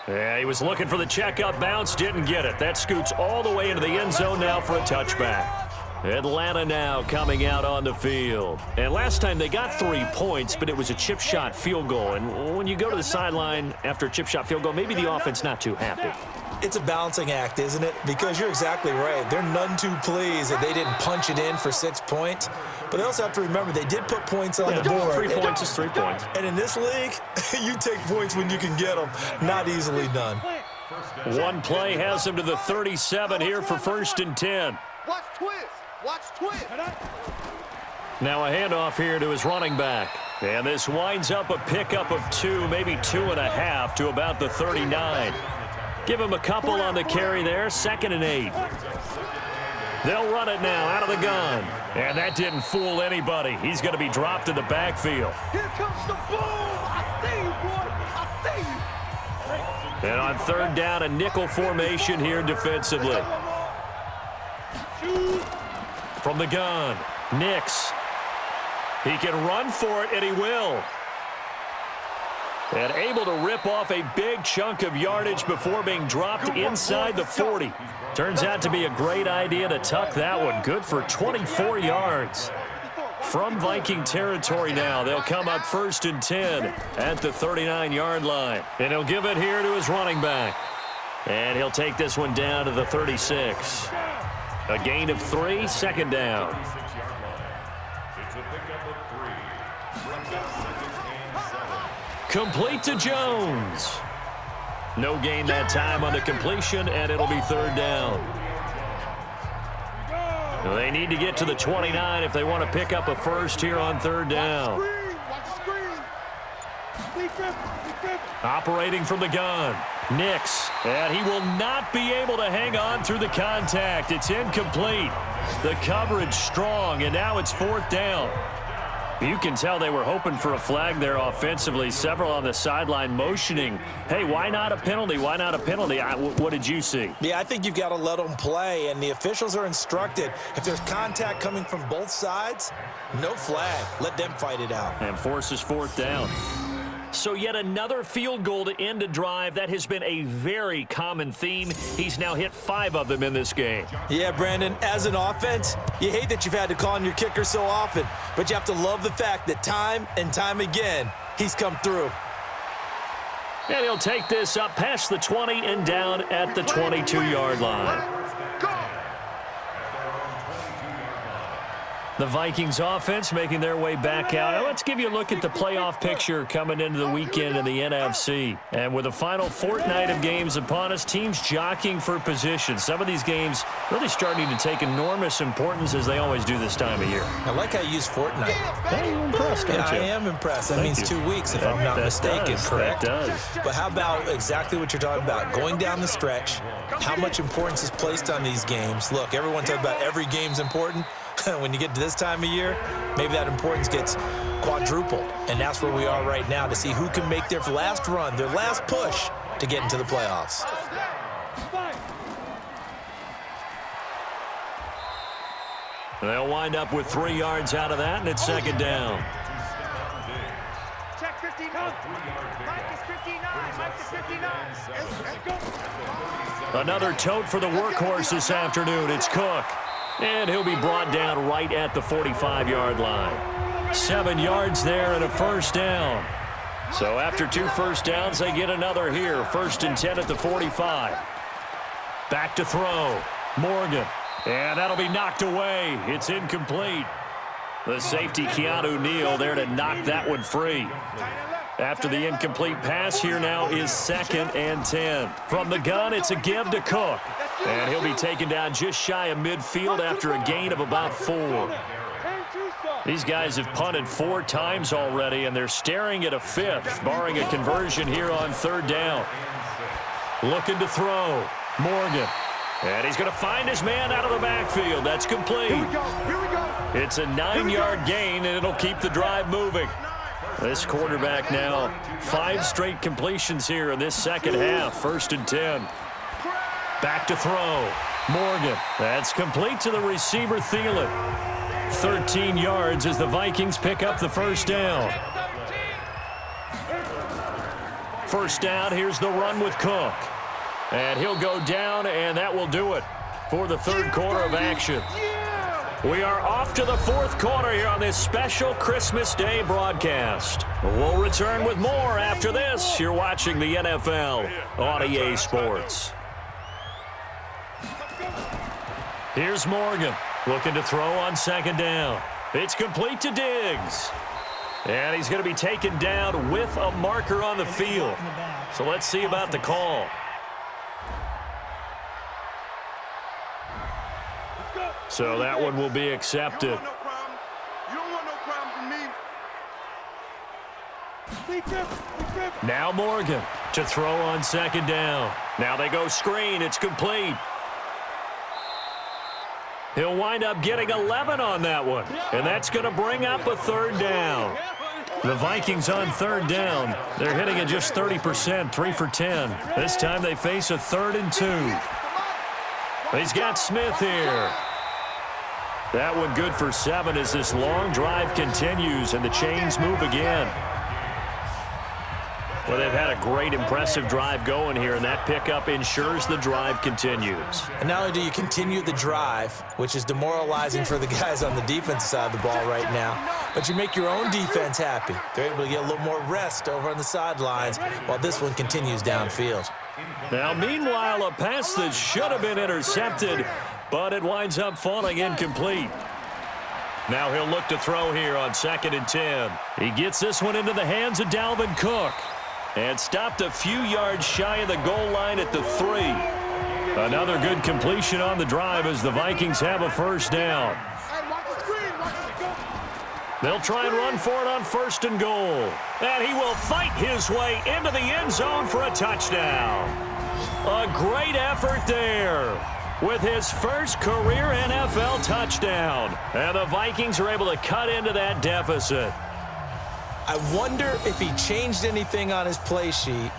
Yeah, he was looking for the checkup bounce, didn't get it. That scoots all the way into the end zone now for a touchback. Atlanta now coming out on the field. And last time they got 3 points, but it was a chip shot field goal. And when you go to the sideline after a chip shot field goal, maybe the offense not too happy. It's a balancing act, isn't it? Because you're exactly right. They're none too pleased that they didn't punch it in for 6 points. But they also have to remember they did put points on the board. 3 points is 3 points. And in this league, you take points when you can get them. Not easily done. One play has him to the 37 here for 1st and 10. Watch twist. Watch twist. Now a handoff here to his running back. And this winds up a pickup of 2, maybe 2.5 to about the 39. Give him a couple on the carry there, 2nd and 8. They'll run it now out of the gun. And that didn't fool anybody. He's going to be dropped in the backfield. Here comes the boom. I see you, boy. I see you. And on 3rd down, a nickel formation here defensively. From the gun, Nix. He can run for it, and he will. And able to rip off a big chunk of yardage before being dropped inside the 40. Turns out to be a great idea to tuck that one. Good for 24 yards. From Viking territory now, they'll come up 1st and 10 at the 39-yard line. And he'll give it here to his running back. And he'll take this one down to the 36. A gain of 3, 2nd down. Complete to Jones. No gain that time on the completion, and it'll be 3rd down. They need to get to the 29 if they want to pick up a first here on 3rd down. Operating from the gun. Nix, and he will not be able to hang on through the contact. It's incomplete. The coverage strong, and now it's 4th down. You can tell they were hoping for a flag there offensively. Several on the sideline motioning, hey, why not a penalty? Why not a penalty? What did you see? Yeah, I think you've got to let them play, and the officials are instructed. If there's contact coming from both sides, no flag. Let them fight it out. And forces 4th down. So yet another field goal to end a drive. That has been a very common theme. He's now hit 5 of them in this game. Yeah, Brandon, as an offense, you hate that you've had to call on your kicker so often, but you have to love the fact that time and time again, he's come through. And he'll take this up past the 20 and down at the 22-yard line. The Vikings offense making their way back out. Now let's give you a look at the playoff picture coming into the weekend in the NFC. And with the final fortnight of games upon us, teams jockeying for position. Some of these games really starting to take enormous importance as they always do this time of year. I like how you use fortnight. Hey, you're impressed, aren't you? I am impressed. That means 2 weeks if I'm not mistaken, correct? That does. But how about exactly what you're talking about? Going down the stretch, how much importance is placed on these games. Look, everyone talks about every game's important. When you get to this time of year, maybe that importance gets quadrupled. And that's where we are right now to see who can make their last run, their last push to get into the playoffs. They'll wind up with 3 yards out of that, and it's 2nd down. Check 59. Mike is 59. Mike is 59. Another tote for the workhorse this afternoon. It's Cook. And he'll be brought down right at the 45-yard line. 7 yards there and a 1st down. So after 2 first downs, they get another here. 1st and 10 at the 45. Back to throw. Morgan. And that'll be knocked away. It's incomplete. The safety, Keanu Neal, there to knock that one free. After the incomplete pass, here now is 2nd and 10. From the gun, it's a give to Cook. And he'll be taken down just shy of midfield after a gain of about 4. These guys have punted 4 times already, and they're staring at a 5th, barring a conversion here on 3rd down. Looking to throw. Morgan. And he's going to find his man out of the backfield. That's complete. Here we go. It's a 9-yard gain, and it'll keep the drive moving. This quarterback now 5 straight completions here in this second half. 1st and 10. Back to throw. Morgan. That's complete to the receiver, Thielen. 13 yards as the Vikings pick up the 1st down. 1st down, here's the run with Cook. And he'll go down, and that will do it for the 3rd quarter of action. We are off to the 4th quarter here on this special Christmas Day broadcast. We'll return with more after this. You're watching the NFL on EA Sports. Here's Morgan looking to throw on 2nd down. It's complete to Diggs. And he's going to be taken down with a marker on the field. So let's see about the call. So that one will be accepted. You don't want no problem from me. Now Morgan to throw on 2nd down. Now they go screen. It's complete. He'll wind up getting 11 on that one. And that's going to bring up a 3rd down. The Vikings on 3rd down. They're hitting at just 30%, 3 for 10. This time they face a 3rd and 2. He's got Smith here. That one good for 7 as this long drive continues and the chains move again. Well, they've had a great, impressive drive going here, and that pickup ensures the drive continues. And not only do you continue the drive, which is demoralizing for the guys on the defensive side of the ball right now, but you make your own defense happy. They're able to get a little more rest over on the sidelines while this one continues downfield. Now, meanwhile, a pass that should have been intercepted, but it winds up falling incomplete. Now he'll look to throw here on 2nd and 10. He gets this one into the hands of Dalvin Cook. And stopped a few yards shy of the goal line at the 3. Another good completion on the drive as the Vikings have a first down. They'll try and run for it on 1st and goal. And he will fight his way into the end zone for a touchdown. A great effort there with his first career NFL touchdown. And the Vikings are able to cut into that deficit. I wonder if he changed anything on his play sheet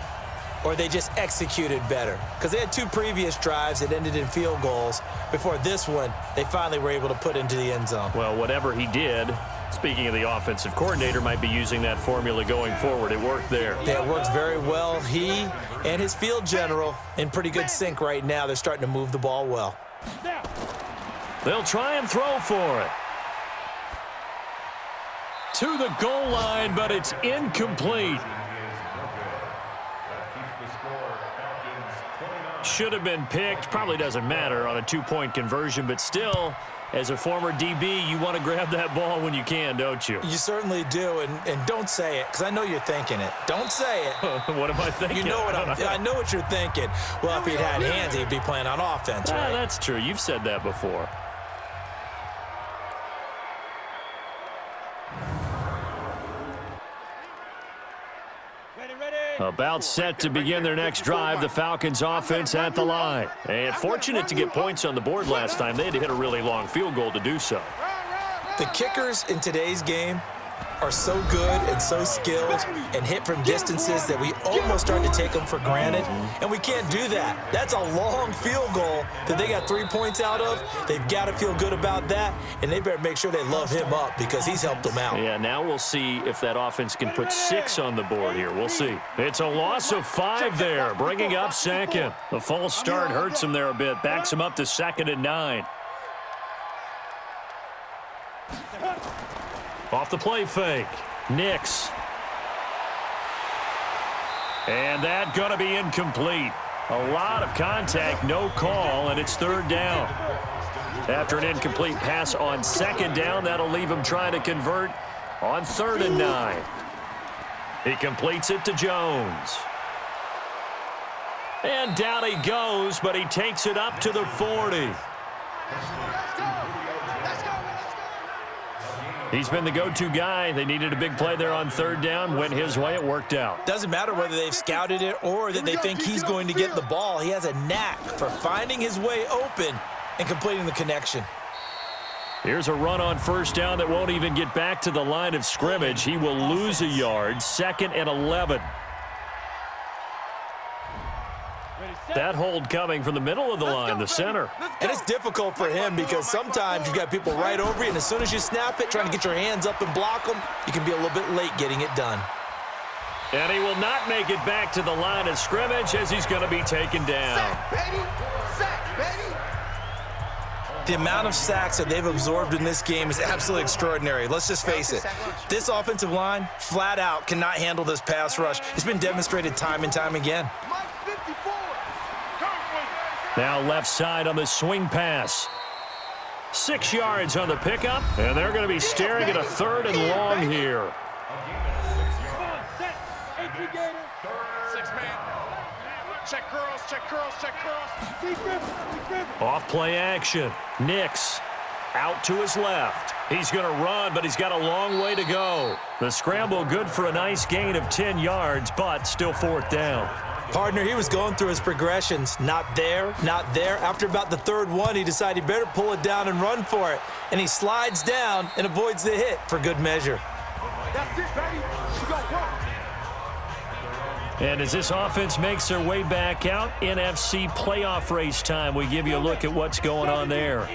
or they just executed better. Because they had 2 previous drives that ended in field goals. Before this one, they finally were able to put into the end zone. Well, whatever he did, speaking of the offensive coordinator, might be using that formula going forward. It worked there. Yeah, it works very well. He and his field general in pretty good sync right now. They're starting to move the ball well. They'll try and throw for it. To the goal line, but it's incomplete. Should have been picked. Probably doesn't matter on a 2-point conversion, but still, as a former DB, you want to grab that ball when you can, don't you? You certainly do, and don't say it, because I know you're thinking it. Don't say it. What am I thinking? You know what I know what you're thinking. Well, if he'd had hands, he'd be playing on offense, right? That's true. You've said that before. About set to begin their next drive, the Falcons offense at the line. And fortunate to get points on the board last time. They had to hit a really long field goal to do so. The kickers in today's game are so good and so skilled and hit from distances that we almost start to take them for granted, and we can't do that. That's a long field goal that they got 3 points out of. They've got to feel good about that, and they better make sure they love him up because he's helped them out. Yeah, now we'll see if that offense can put 6 on the board here. We'll see. It's a loss of 5 there, bringing up 2nd. The false start hurts him there a bit, backs him up to 2nd and 9. Off the play fake. Nix. And that going to be incomplete. A lot of contact, no call, and it's 3rd down. After an incomplete pass on 2nd down, that'll leave him trying to convert on 3rd and 9. He completes it to Jones. And down he goes, but he takes it up to the 40. He's been the go-to guy. They needed a big play there on 3rd down. Went his way. It worked out. Doesn't matter whether they've scouted it or that they think he's going to get the ball. He has a knack for finding his way open and completing the connection. Here's a run on 1st down that won't even get back to the line of scrimmage. He will lose a yard. 2nd and 11. That hold coming from the middle of the line, the center. And it's difficult for him because sometimes you've got people right over you, and as soon as you snap it, trying to get your hands up and block them, you can be a little bit late getting it done. And he will not make it back to the line of scrimmage as he's going to be taken down. Sack, baby! Sack, baby! The amount of sacks that they've absorbed in this game is absolutely extraordinary. Let's just face it. This offensive line, flat out, cannot handle this pass rush. It's been demonstrated time and time again. Now left side on the swing pass. 6 yards on the pickup, and they're going to be staring at a 3rd and long here. 6-man. Check curls, check curls, check curls. Off play action. Nix out to his left. He's going to run, but he's got a long way to go. The scramble good for a nice gain of 10 yards, but still 4th down. Partner, he was going through his progressions. Not there, not there. After about the 3rd one, he decided he better pull it down and run for it. And he slides down and avoids the hit for good measure. That's it, baby. She gon' work. And as this offense makes their way back out, NFC playoff race time, we give you a look at what's going on there.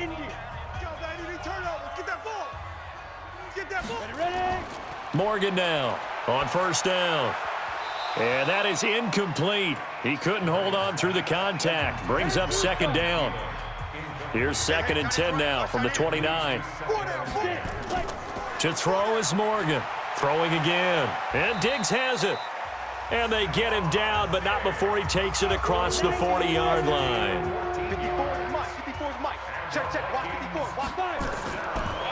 Morgan now on 1st down. And that is incomplete. He couldn't hold on through the contact. Brings up second down. Here's 2nd and 10 now from the 29. To throw is Morgan. Throwing again. And Diggs has it. And they get him down, but not before he takes it across the 40-yard line.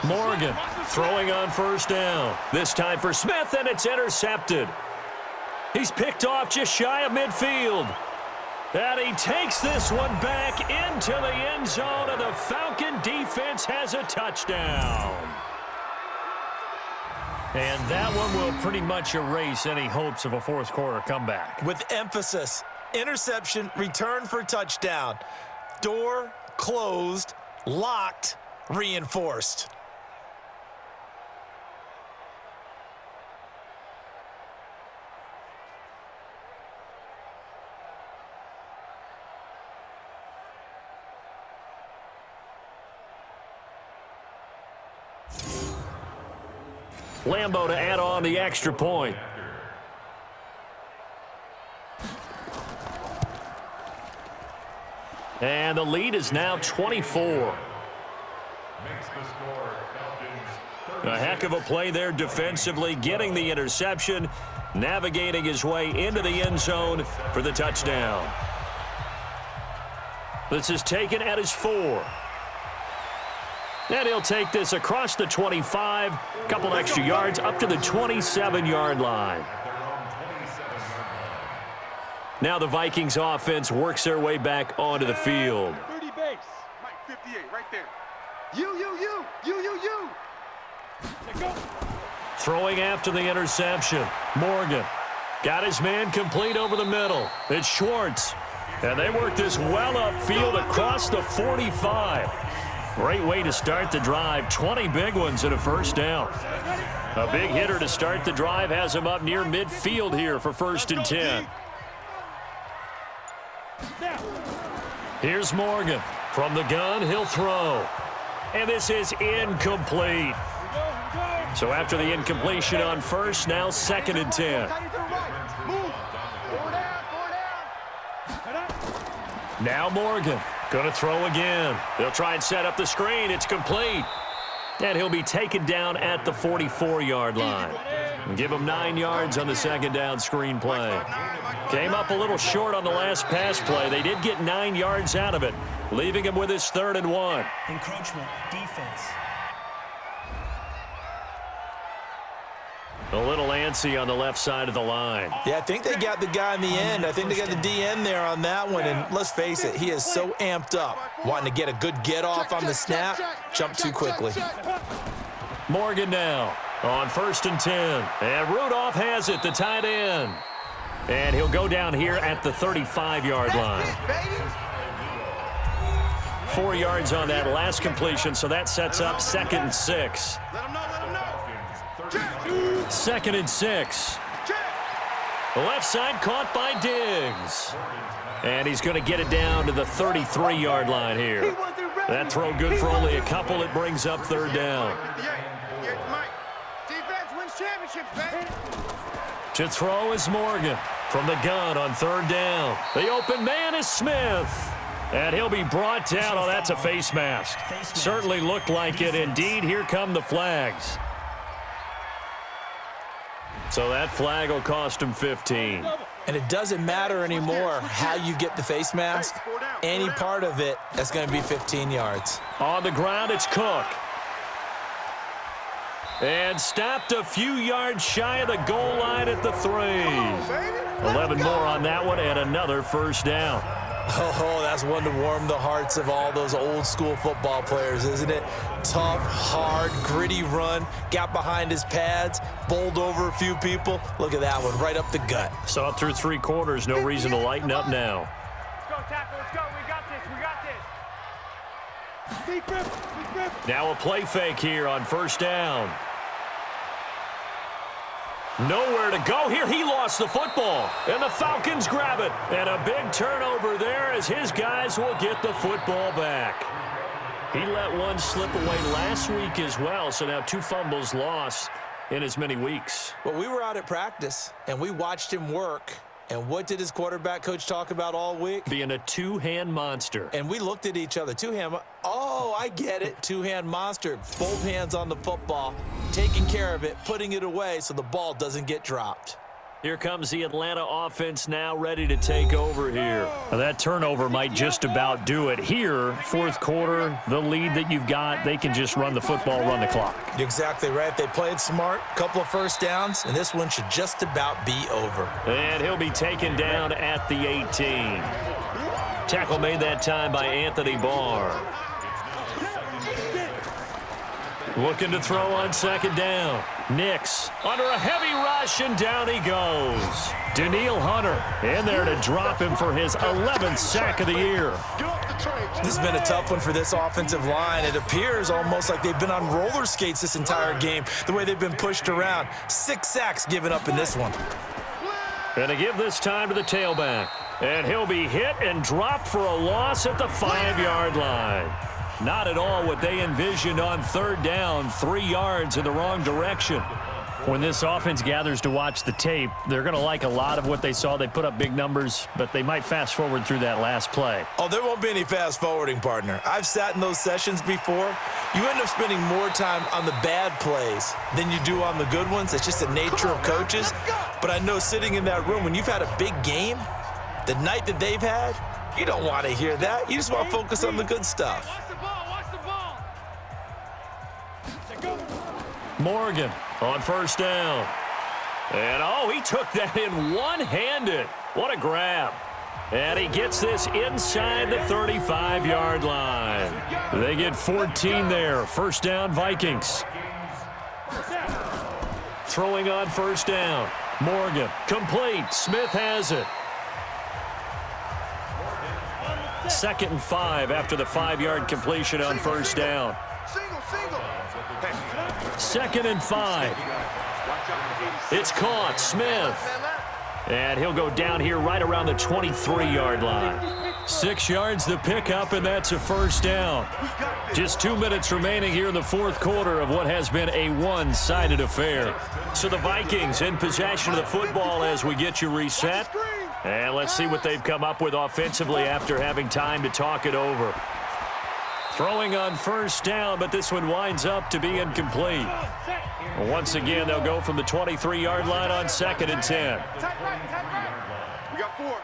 Morgan throwing on first down. This time for Smith, and it's intercepted. He's picked off just shy of midfield. And he takes this one back into the end zone, and the Falcon defense has a touchdown. And that one will pretty much erase any hopes of a fourth-quarter comeback. With emphasis, interception, return for touchdown. Door closed, locked, reinforced. Lambeau to add on the extra point. And the lead is now 24. A heck of a play there defensively, getting the interception, navigating his way into the end zone for the touchdown. This is taken at his 4. And he'll take this across the 25, a couple extra yards up to the 27-yard line. Now the Vikings offense works their way back onto the field. 30 base. Mike 58 right there. You. Go. Throwing after the interception. Morgan got his man complete over the middle. It's Schwartz. And they work this well upfield across the 45. Great way to start the drive. 20 big ones and a first down. A big hitter to start the drive has him up near midfield here for 1st and 10. Here's Morgan. From the gun, he'll throw. And this is incomplete. So after the incompletion on first, now 2nd and 10. Now Morgan. Going to throw again. They'll try and set up the screen. It's complete. And he'll be taken down at the 44-yard line. And give him 9 yards on the second down screen play. Came up a little short on the last pass play. They did get 9 yards out of it, leaving him with his 3rd and 1. Encroachment, defense. A little antsy on the left side of the line. Yeah, I think they got the guy in the end. I think they got the DN there on that one. And let's face it, he is so amped up, wanting to get a good get-off on the snap, jump too quickly. Morgan now on 1st and 10. And Rudolph has it, the tight end. And he'll go down here at the 35-yard line. 4 yards on that last completion, so that sets up 2nd and 6. 2nd and 6. The left side caught by Diggs. And he's going to get it down to the 33-yard line here. That throw good for only a couple. It brings up 3rd down. To throw is Morgan. From the gun on 3rd down. The open man is Smith. And he'll be brought down. Oh, that's a face mask. Certainly looked like it. Indeed, here come the flags. So that flag will cost him 15. And it doesn't matter anymore how you get the face mask. Any part of it, that's going to be 15 yards. On the ground, it's Cook. And stopped a few yards shy of the goal line at the 3. 11 more on that one and another first down. Oh, that's one to warm the hearts of all those old school football players, isn't it? Tough, hard, gritty run, got behind his pads, bowled over a few people. Look at that one, right up the gut. Saw it through 3 quarters, no reason to lighten up now. Let's go, tackle, let's go, we got this. Big grip. Now a play fake here on 1st down. Nowhere to go here. He lost the football, and the Falcons grab it. And a big turnover there as his guys will get the football back. He let one slip away last week as well, so now 2 fumbles lost. in as many weeks. Well, we were out at practice, and we watched him work. And what did his quarterback coach talk about all week? Being a two-hand monster. And we looked at each other. Two-hand, oh, I get it. Two-hand monster. Both hands on the football, taking care of it, putting it away so the ball doesn't get dropped. Here comes the Atlanta offense now ready to take over here. Now that turnover might just about do it. Here, fourth quarter, the lead that you've got, they can just run the football, run the clock. You're exactly right. They played smart, couple of first downs, and this one should just about be over. And he'll be taken down at the 18. Tackle made that time by Anthony Barr. Looking to throw on second down. Nix under a heavy rush, and down he goes. Danielle Hunter in there to drop him for his 11th sack of the year. This has been a tough one for this offensive line. It appears almost like they've been on roller skates this entire game, the way they've been pushed around. 6 sacks given up in this one. And to give this time to the tailback. And he'll be hit and dropped for a loss at the 5-yard line. Not at all what they envisioned on third down, 3 yards in the wrong direction. When this offense gathers to watch the tape, they're going to like a lot of what they saw. They put up big numbers, but they might fast forward through that last play. Oh, there won't be any fast forwarding, partner. I've sat in those sessions before. You end up spending more time on the bad plays than you do on the good ones. It's just the nature of coaches. But I know sitting in that room, when you've had a big game, the night that they've had, you don't want to hear that. You just want to focus on the good stuff. Morgan on first down. And, oh, he took that in one-handed. What a grab. And he gets this inside the 35-yard line. They get 14 there. First down, Vikings. Throwing on first down. Morgan, complete. Smith has it. 2nd and 5 after the 5-yard completion on first down. 2nd and 5. It's caught. Smith. And he'll go down here right around the 23-yard line. 6 yards the pickup, and that's a first down. Just 2 minutes remaining here in the fourth quarter of what has been a one-sided affair. So the Vikings in possession of the football as we get you reset. And let's see what they've come up with offensively after having time to talk it over. Throwing on first down, but this one winds up to be incomplete. Once again, they'll go from the 23-yard line on 2nd and 10. We got 4.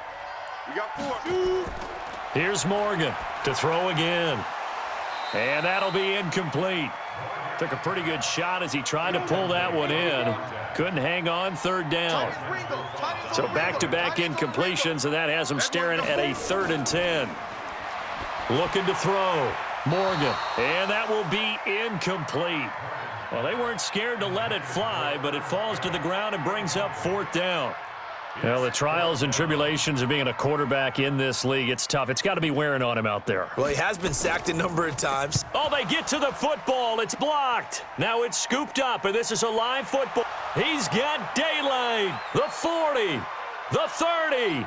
We got 4. Here's Morgan to throw again. And that'll be incomplete. Took a pretty good shot as he tried to pull that one in. Couldn't hang on third down. So back-to-back incompletions, and that has him staring at a 3rd and 10. Looking to throw. Morgan. And that will be incomplete. Well, they weren't scared to let it fly, but it falls to the ground and brings up 4th down. Well, the trials and tribulations of being a quarterback in this league, it's tough. It's got to be wearing on him out there. Well, he has been sacked a number of times. Oh, they get to the football. It's blocked. Now it's scooped up, and this is a live football. He's got daylight. The 40, the 30,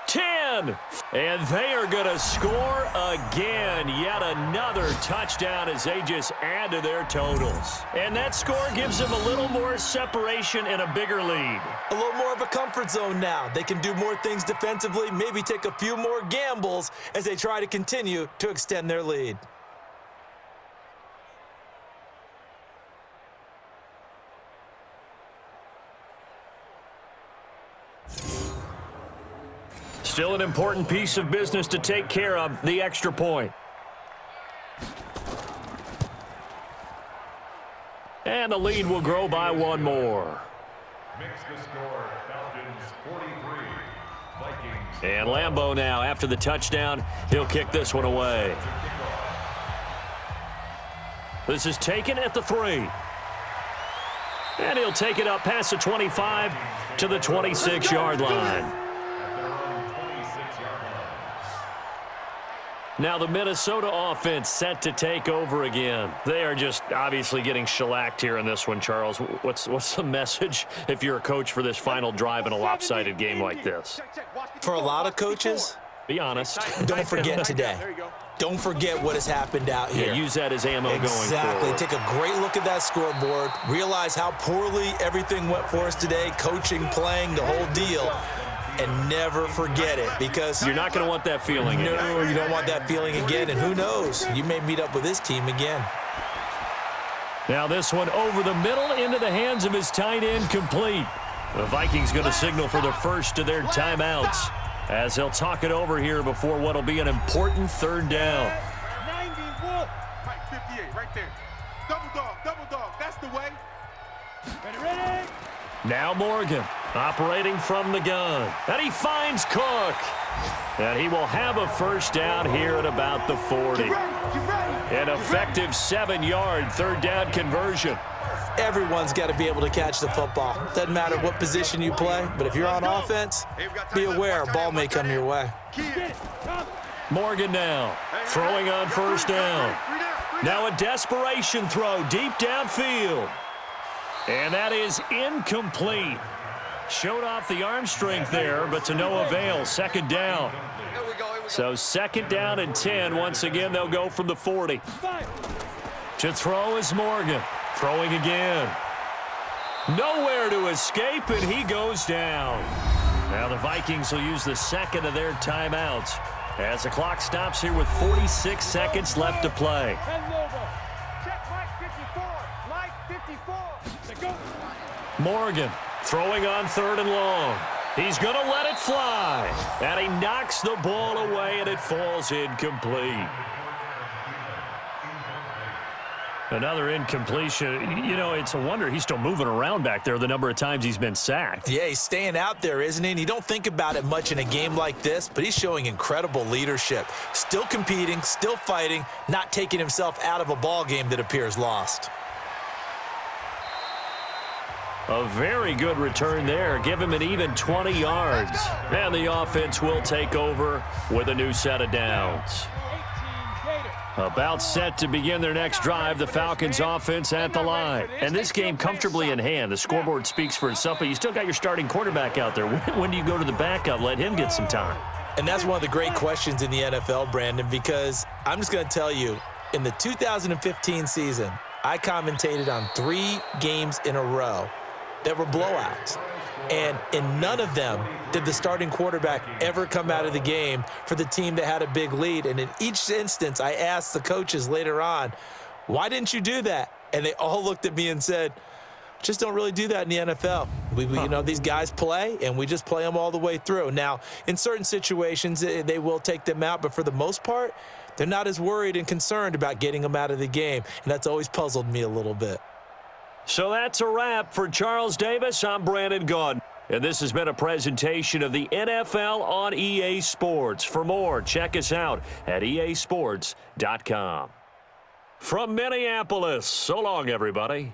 10. And they are going to score again. Yet another touchdown as they just add to their totals. And that score gives them a little more separation and a bigger lead. A little more of a comfort zone now. They can do more things defensively, maybe take a few more gambles as they try to continue to extend their lead. Still an important piece of business to take care of, the extra point. And the lead will grow by 1 more. Makes the score, Falcons 43, Vikings. And Lambeau now, after the touchdown, he'll kick this one away. This is taken at the 3. And he'll take it up past the 25 to the 26-yard line. Now the Minnesota offense set to take over again. They are just obviously getting shellacked here in this one, Charles. What's the message if you're a coach for this final drive in a lopsided game like this? For a lot of coaches, Be honest. Don't forget today. Don't forget what has happened out here. Yeah, use that as ammo going forward. Exactly. Take a great look at that scoreboard. Realize how poorly everything went for us today. Coaching, playing, the whole deal. And never forget it, because you're not going to want that feeling again. No, you don't want that feeling again. And who knows? You may meet up with this team again. Now this one over the middle into the hands of his tight end, complete. The Vikings going to signal for the first of their timeouts as they'll talk it over here before what will be an important third down. 91. Right, 58, right there. Double dog. That's the way. Ready. Now Morgan operating from the gun. And he finds Cook. And he will have a first down here at about the 40. An effective 7-yard third down conversion. Everyone's got to be able to catch the football. Doesn't matter what position you play, but if you're on offense, be aware a ball may come your way. Morgan now throwing on first down. Now a desperation throw deep downfield. And that is incomplete. Showed off the arm strength there, but to no avail. Second down. So second down and 10. Once again, they'll go from the 40. To throw is Morgan. Throwing again. Nowhere to escape, and he goes down. Now the Vikings will use the second of their timeouts as the clock stops here with 46 seconds left to play. Morgan throwing on third and long. He's going to let it fly. And he knocks the ball away, and it falls incomplete. Another incompletion. You know, it's a wonder he's still moving around back there the number of times he's been sacked. Yeah, he's staying out there, isn't he? And you don't think about it much in a game like this, but he's showing incredible leadership. Still competing, still fighting, not taking himself out of a ball game that appears lost. A very good return there. Give him an even 20 yards. And the offense will take over with a new set of downs. About set to begin their next drive, the Falcons offense at the line. And this game comfortably in hand. The scoreboard speaks for itself, but you still got your starting quarterback out there. When do you go to the backup? Let him get some time. And that's one of the great questions in the NFL, Brandon, because I'm just going to tell you, in the 2015 season, I commentated on 3 games in a row that were blowouts. And in none of them did the starting quarterback ever come out of the game for the team that had a big lead. And in each instance, I asked the coaches later on, why didn't you do that? And they all looked at me and said, just don't really do that in the NFL. You know, these guys play, and we just play them all the way through. Now, in certain situations, they will take them out, but for the most part, they're not as worried and concerned about getting them out of the game. And that's always puzzled me a little bit. So that's a wrap for Charles Davis. I'm Brandon Gaudin. And this has been a presentation of the NFL on EA Sports. For more, check us out at easports.com. From Minneapolis, so long, everybody.